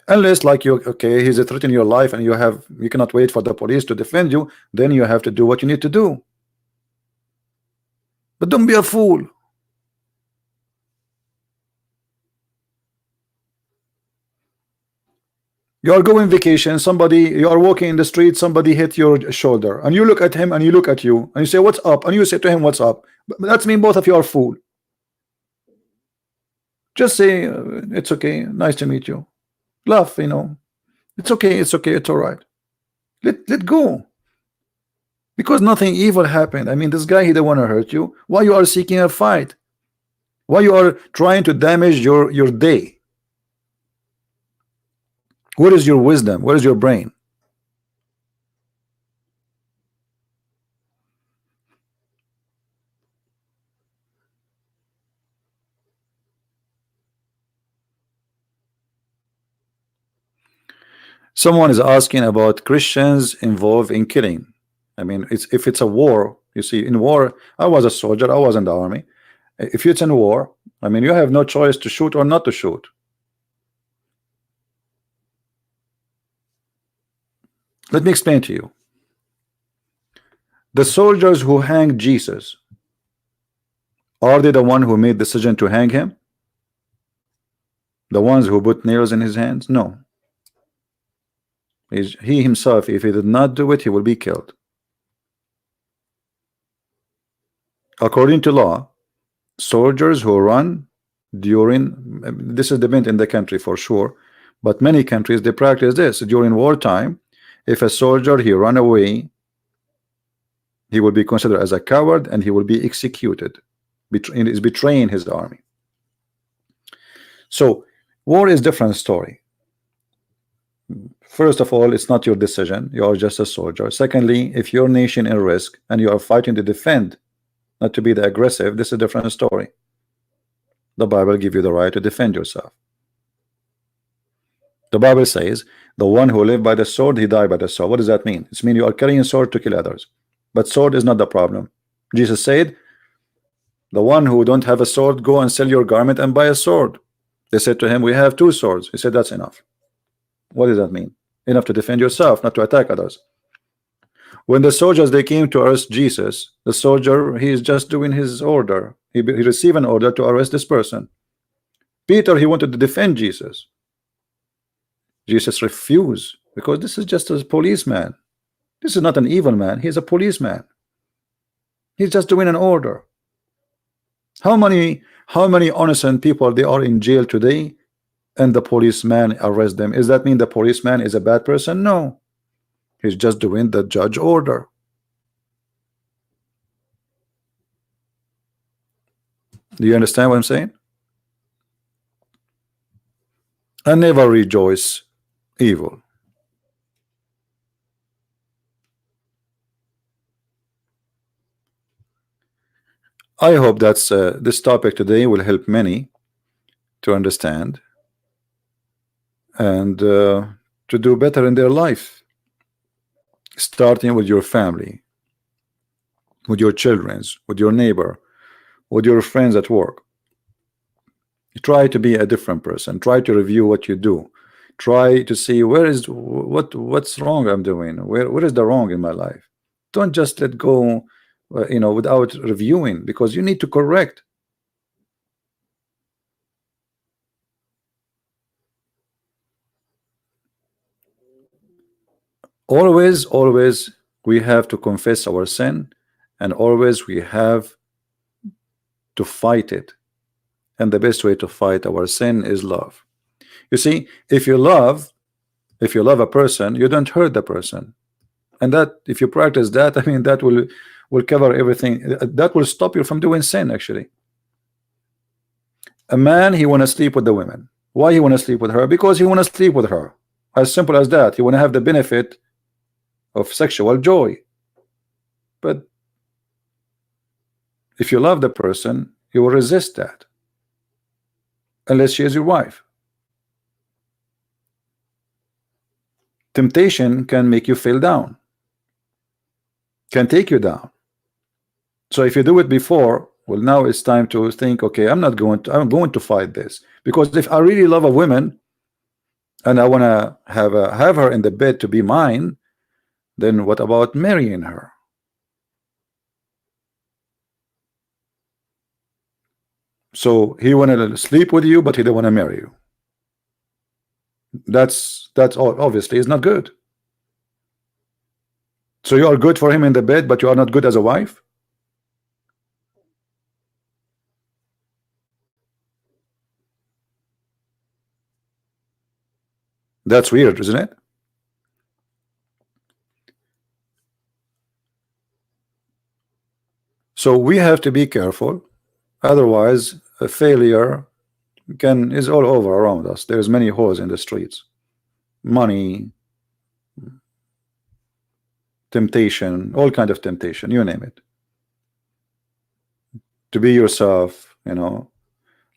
Unless, like, you, okay, he's threatening your life and you cannot wait for the police to defend you, then you have to do what you need to do. But don't be a fool. You are going vacation, you are walking in the street, somebody hit your shoulder, and you look at him and you look at you and you say, what's up? And you say to him, what's up? But that's mean both of you are fool. Just say, it's okay, nice to meet you. Laugh, you know. It's okay, it's all right. Let go. Because nothing evil happened. I mean, this guy, he didn't want to hurt you. Why you are seeking a fight? Why you are trying to damage your day? Where is your wisdom? Where is your brain? Someone is asking about Christians involved in killing. I mean, if it's a war, you see, in war, I was a soldier, I was in the army. If it's in war, I mean, you have no choice to shoot or not to shoot. Let me explain to you. The soldiers who hanged Jesus, are they the one who made the decision to hang him? The ones who put nails in his hands? No. He himself, if he did not do it, he will be killed. According to law, soldiers who run during, this is the event in the country for sure, but many countries, they practice this during wartime. If a soldier, he run away, he will be considered as a coward and he will be executed. Is betraying his army. So war is different story. First of all, it's not your decision. You are just a soldier. Secondly, if your nation in risk and you are fighting to defend, not to be the aggressive, this is a different story. The Bible gives you the right to defend yourself. The Bible says, the one who lived by the sword, he died by the sword. What does that mean? It means you are carrying a sword to kill others. But sword is not the problem. Jesus said, the one who don't have a sword, go and sell your garment and buy a sword. They said to him, we have 2 swords. He said, that's enough. What does that mean? Enough to defend yourself, not to attack others. When the soldiers, they came to arrest Jesus, the soldier, he is just doing his order. He received an order to arrest this person. Peter, he wanted to defend Jesus. Jesus refused, because this is just a policeman. This is not an evil man. He's a policeman. He's just doing an order. How many innocent people they are in jail today, and the policeman arrest them? Does that mean the policeman is a bad person? No. He's just doing the judge order. Do you understand what I'm saying? I never rejoice evil. I hope that's this topic today will help many to understand and to do better in their life, starting with your family, with your children, with your neighbor, with your friends at work. Try to be a different person. Try to review what you do. Try to see what's wrong I'm doing. Where is the wrong in my life? Don't just let go, without reviewing, because you need to correct. Always we have to confess our sin, and always we have to fight it. And the best way to fight our sin is love. You see, if you love a person, you don't hurt the person. And that, if you practice that, I mean, that will, will cover everything. That will stop you from doing sin, actually. A man, he want to sleep with the women. Why he want to sleep with her? Because he want to sleep with her. As simple as that. He want to have the benefit of sexual joy. But if you love the person, you will resist that, unless she is your wife. Temptation can make you fall down, can take you down. So if you do it before, well, now it's time to think, okay, I'm going to fight this, because if I really love a woman and I want to have her in the bed to be mine, then what about marrying her? So he wanted to sleep with you, but he didn't want to marry you. That's obviously is not good. So you are good for him in the bed, but you are not good as a wife. That's weird, isn't it? So we have to be careful, otherwise a failure is all over around us. There's many holes in the streets. Money, temptation, all kind of temptation, you name it. To be yourself, you know.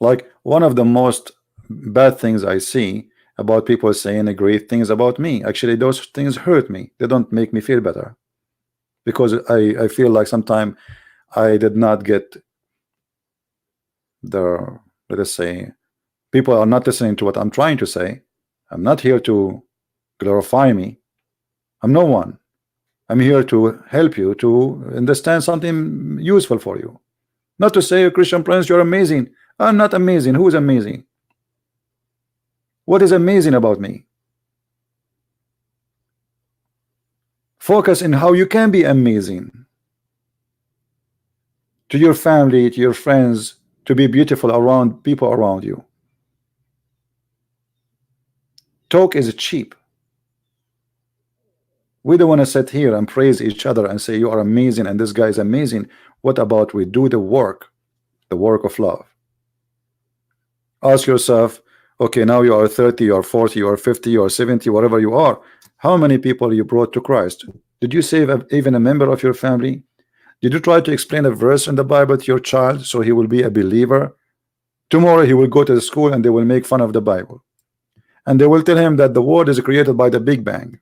Like one of the most bad things I see about people saying great things about me, actually those things hurt me. They don't make me feel better, because I feel like sometimes I did not get the, let us say, people are not listening to what I'm trying to say. I'm not here to glorify me. I'm no one. I'm here to help you to understand something useful for you. Not to say, Christian Prince, you're amazing. I'm not amazing. Who is amazing? What is amazing about me? Focus on how you can be amazing to your family, to your friends, to be beautiful around people around you. Talk is cheap. We don't want to sit here and praise each other and say you are amazing and this guy is amazing. What about we do the work of love? Ask yourself, okay, now you are 30, you are 40, you are 50, you are 70, whatever you are. How many people you brought to Christ? Did you save even a member of your family? Did you try to explain a verse in the Bible to your child so he will be a believer? Tomorrow he will go to the school and they will make fun of the Bible. And they will tell him that the world is created by the Big Bang.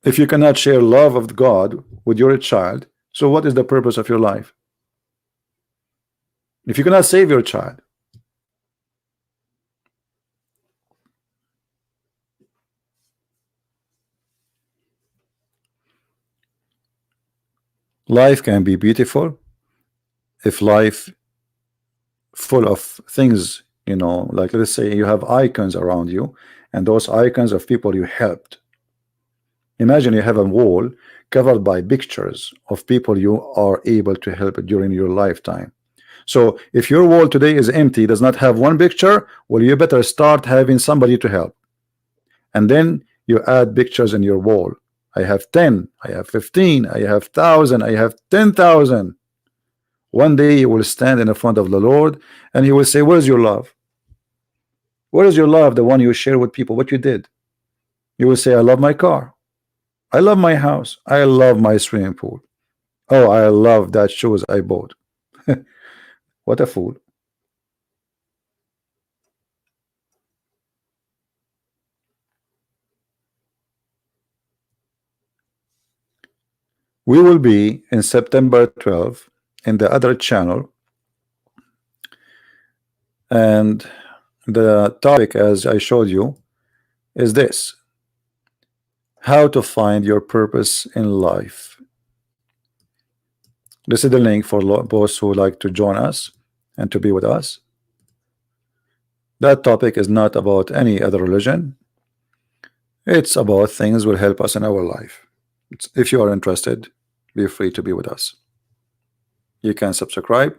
If you cannot share love of God with your child, so what is the purpose of your life? If you cannot save your child, life can be beautiful if life full of things, you know, like let's say you have icons around you, and those icons of people you helped. Imagine you have a wall covered by pictures of people you are able to help during your lifetime. So if your wall today is empty, does not have one picture, well, you better start having somebody to help. And then you add pictures in your wall. I have 10, I have 15, I have 1,000, I have 10,000. One day you will stand in the front of the Lord and he will say, where's your love? Where is your love, the one you share with people, what you did? You will say, I love my car, I love my house, I love my swimming pool. Oh, I love that shoes I bought. What a fool. We will be in September 12 in the other channel, and the topic, as I showed you, is this: how to find your purpose in life. This is the link for those who like to join us and to be with us. That topic is not about any other religion. It's about things will help us in our life. If you are interested, be free to be with us. You can subscribe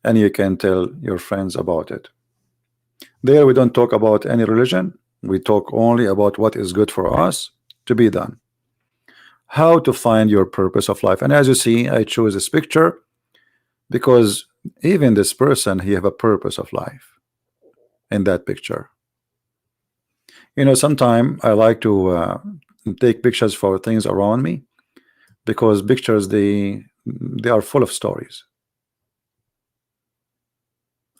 and you can tell your friends about it. There we don't talk about any religion. We talk only about what is good for us to be done. how to find your purpose of life. And as you see, I chose this picture because even this person, he have a purpose of life in that picture. You know, sometimes I like to take pictures for things around me, because pictures, they are full of stories,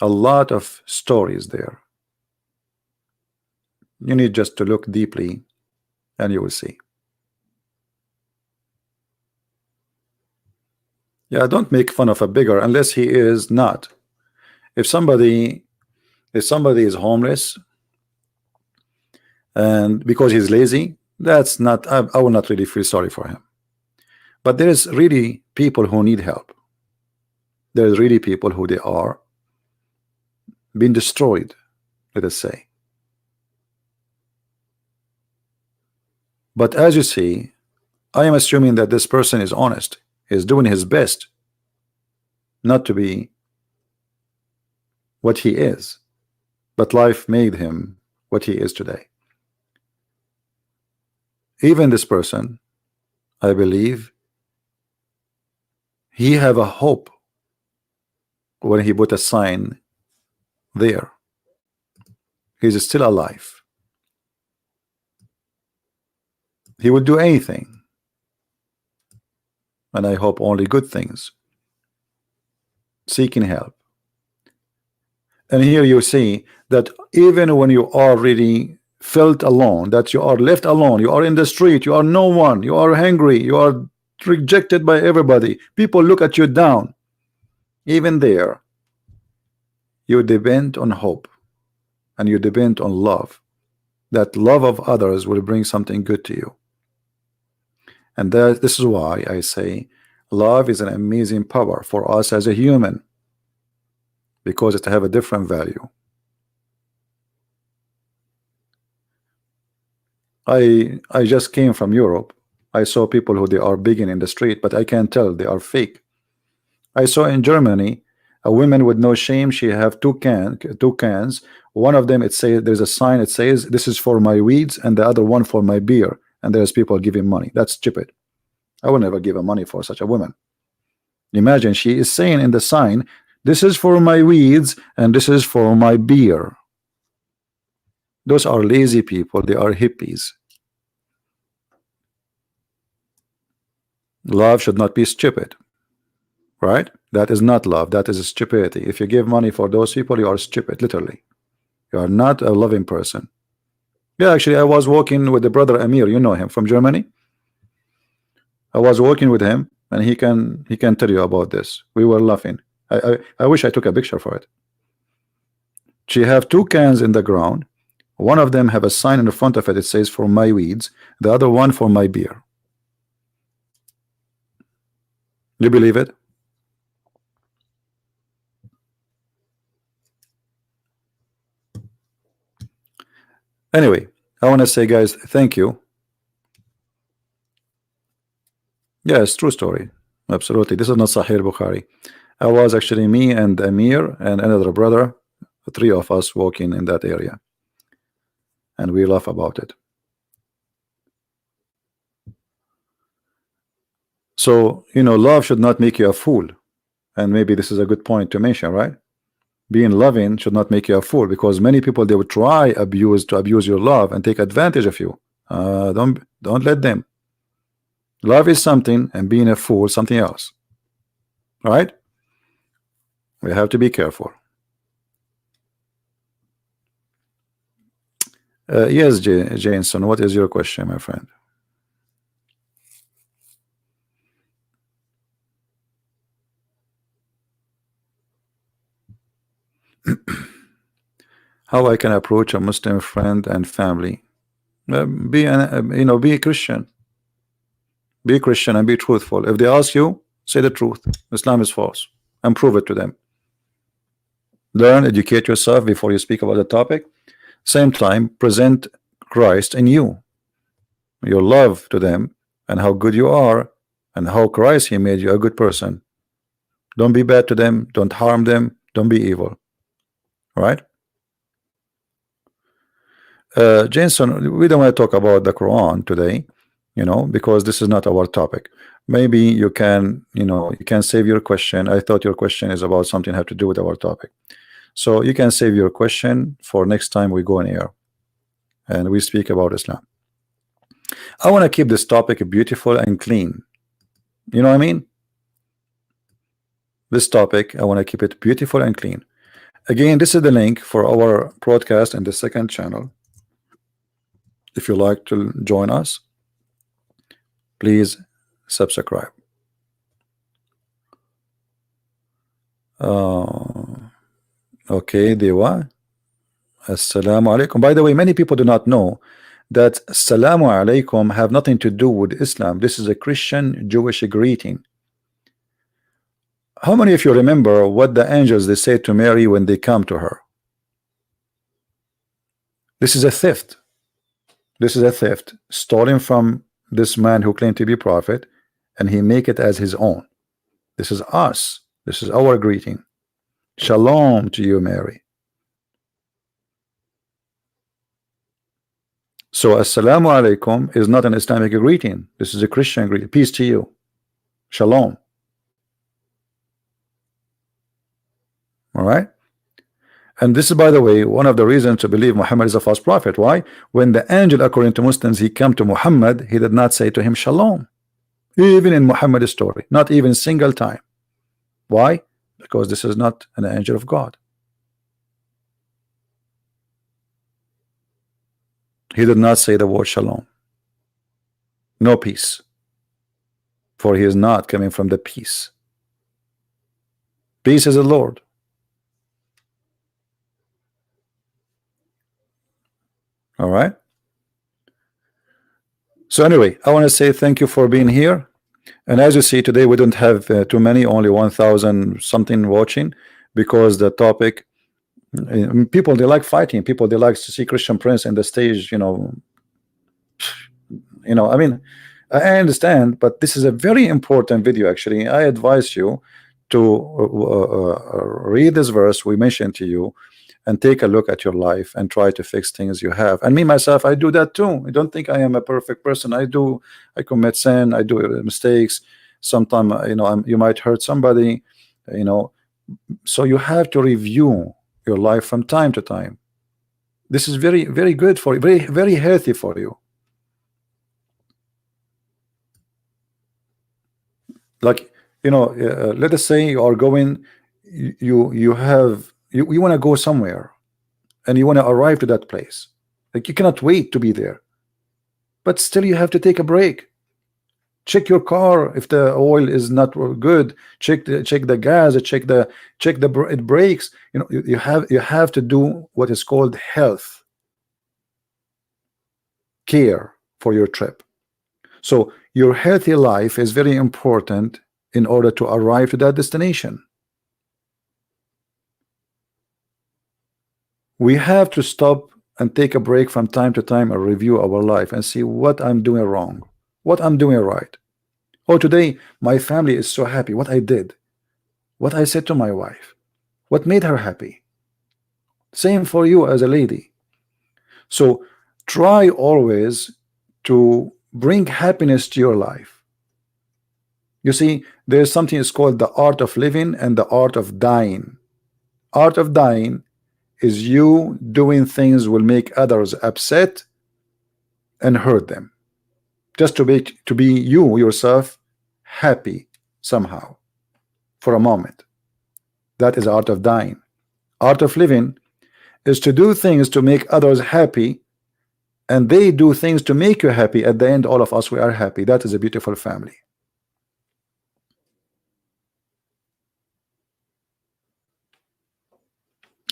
a lot of stories there. You need just to look deeply and you will see. Yeah, don't make fun of a beggar unless he is not. If somebody is homeless and because he's lazy, that's not, I will not really feel sorry for him. But there is really people who need help. There's really people who they are being destroyed, let us say. But as you see, I am assuming that this person is honest, is doing his best not to be what he is, but life made him what he is today. Even this person, I believe, he have a hope when he put a sign there. He's still alive. He would do anything, and I hope only good things, seeking help. And here you see that even when you are really felt alone, that you are left alone, you are in the street, you are no one, you are hungry, you are rejected by everybody, people look at you down, even there you depend on hope and you depend on love. That love of others will bring something good to you. And this is why I say love is an amazing power for us as a human, because it have a different value. I just came from Europe. I saw people who they are begging in the street, but I can't tell they are fake. I saw in Germany a woman with no shame. She have two cans. One of them, it says, there's a sign, it says this is for my weeds, and the other one for my beer, and there's people giving money. That's stupid. I will never give a money for such a woman. Imagine, she is saying in the sign, this is for my weeds and this is for my beer. Those are lazy people, they are hippies. Love should not be stupid, right? That is not love, that is stupidity. If you give money for those people, you are stupid, literally. You are not a loving person. Yeah, actually, I was walking with the brother Amir, you know him, from Germany. I was walking with him, and he can tell you about this. We were laughing. I wish I took a picture for it. She have two cans in the ground. One of them have a sign in the front of it. It says for my weeds. The other one for my beer. You believe it? Anyway, I want to say, guys, thank you. Yes, true story. Absolutely. This is not Sahih Bukhari. I was actually me and Amir and another brother, three of us walking in that area, and we laugh about it. So, you know, love should not make you a fool, and maybe this is a good point to mention, right? Being loving should not make you a fool, because many people, they would try to abuse your love and take advantage of you. Don't let them. Love is something, and being a fool something else, right? We have to be careful. Yes, Jameson, what is your question, my friend? How I can approach a Muslim friend and family? Be a Christian. Be Christian and be truthful. If they ask you, say the truth. Islam is false, and prove it to them. Learn, educate yourself before you speak about the topic. Same time, present Christ in you, your love to them, and how good you are, and how Christ, he made you a good person. Don't be bad to them, don't harm them, don't be evil. All right? Jameson, we don't want to talk about the Quran today. because this is not our topic. Maybe you can, you can save your question. I thought your question is about something have to do with our topic, so you can save your question for next time we go on air and we speak about Islam. I want to keep this topic beautiful and clean. You know what I mean? This topic, I want to keep it beautiful and clean. Again, this is the link for our broadcast in the second channel. If you like to join us, please subscribe. Okay, Dewa. Assalamu alaikum. By the way, many people do not know that Assalamu alaikum have nothing to do with Islam. This is a Christian Jewish greeting. How many of you remember what the angels they say to Mary when they come to her? This is a theft. This is a theft stolen from this man who claimed to be prophet, and he make it as his own. This is us. This is our greeting. Shalom to you, Mary. So Assalamu alaikum is not an Islamic greeting. This is a Christian greeting. Peace to you. Shalom. All right. And this is, by the way, one of the reasons to believe Muhammad is a false prophet. Why? When the angel, according to Muslims, he came to Muhammad, he did not say to him Shalom, even in Muhammad's story, not even a single time. Why? Because this is not an angel of God. He did not say the word Shalom. No peace, for he is not coming from the peace. Peace is the Lord. All right. So anyway, I want to say thank you for being here. And as you see, today we don't have too many, only 1,000 something watching, because the topic, people they like fighting, people they like to see ChristianPrince in the stage. I mean, I understand, but this is a very important video. Actually, I advise you to read this verse we mentioned to you, and take a look at your life and try to fix things you have. And me myself, I do that too. I don't think I am a perfect person. I commit sin, I do mistakes. Sometimes you might hurt somebody, so you have to review your life from time to time. This is very, very good for you, very, very healthy for you. Like, let us say you are going, you want to go somewhere and you want to arrive to that place. Like, you cannot wait to be there, but still you have to take a break. Check your car if the oil is not good. Check the gas. Check it brakes. You have to do what is called health care for your trip. So your healthy life is very important in order to arrive to that destination. We have to stop and take a break from time to time and review our life and see what I'm doing wrong, what I'm doing right. Oh, today my family is so happy. What I did, what I said to my wife, what made her happy. Same for you as a lady. So try always to bring happiness to your life. You see, there's something is called the art of living and the art of dying. Art of dying is you doing things will make others upset and hurt them, just to be you yourself happy somehow for a moment. That is art of dying. Art of living is to do things to make others happy, and they do things to make you happy. At the end, all of us, we are happy. That is a beautiful family.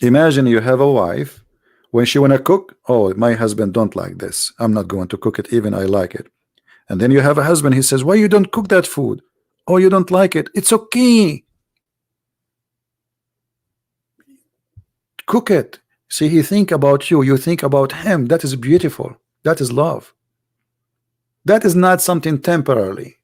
Imagine you have a wife, when she wanna cook, oh, my husband don't like this, I'm not going to cook it, even I like it. And then you have a husband, he says, why you don't cook that food? Oh, you don't like it, it's okay, cook it. See, he think about you, you think about him. That is beautiful. That is love. That is not something temporarily.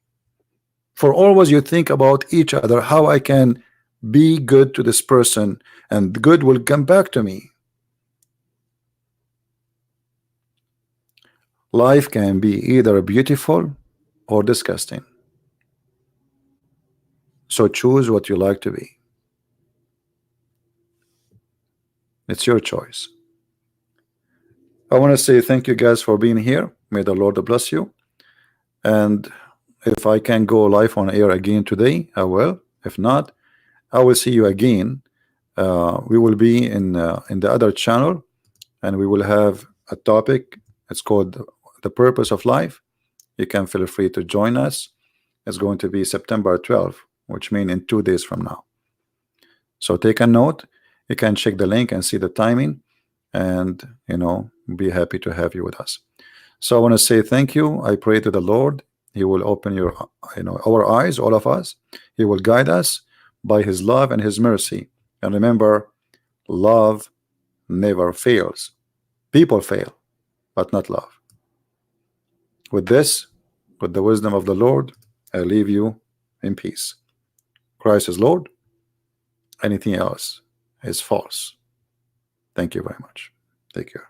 For always you think about each other, how I can be good to this person, and good will come back to me. Life can be either beautiful or disgusting. So choose what you like to be. It's your choice. I want to say thank you guys for being here. May the Lord bless you. And if I can go live on air again today, I will. If not, I will see you again. We will be in the other channel, and we will have a topic. It's called the purpose of life. You can feel free to join us. It's going to be September 12th, which means in 2 days from now. So take a note. You can check the link and see the timing, and be happy to have you with us. So I want to say thank you. I pray to the Lord. He will open our eyes, all of us. He will guide us by His love and His mercy. And remember, love never fails. People fail, but not love. With this, with the wisdom of the Lord, I leave you in peace. Christ is Lord. Anything else is false. Thank you very much. Take care.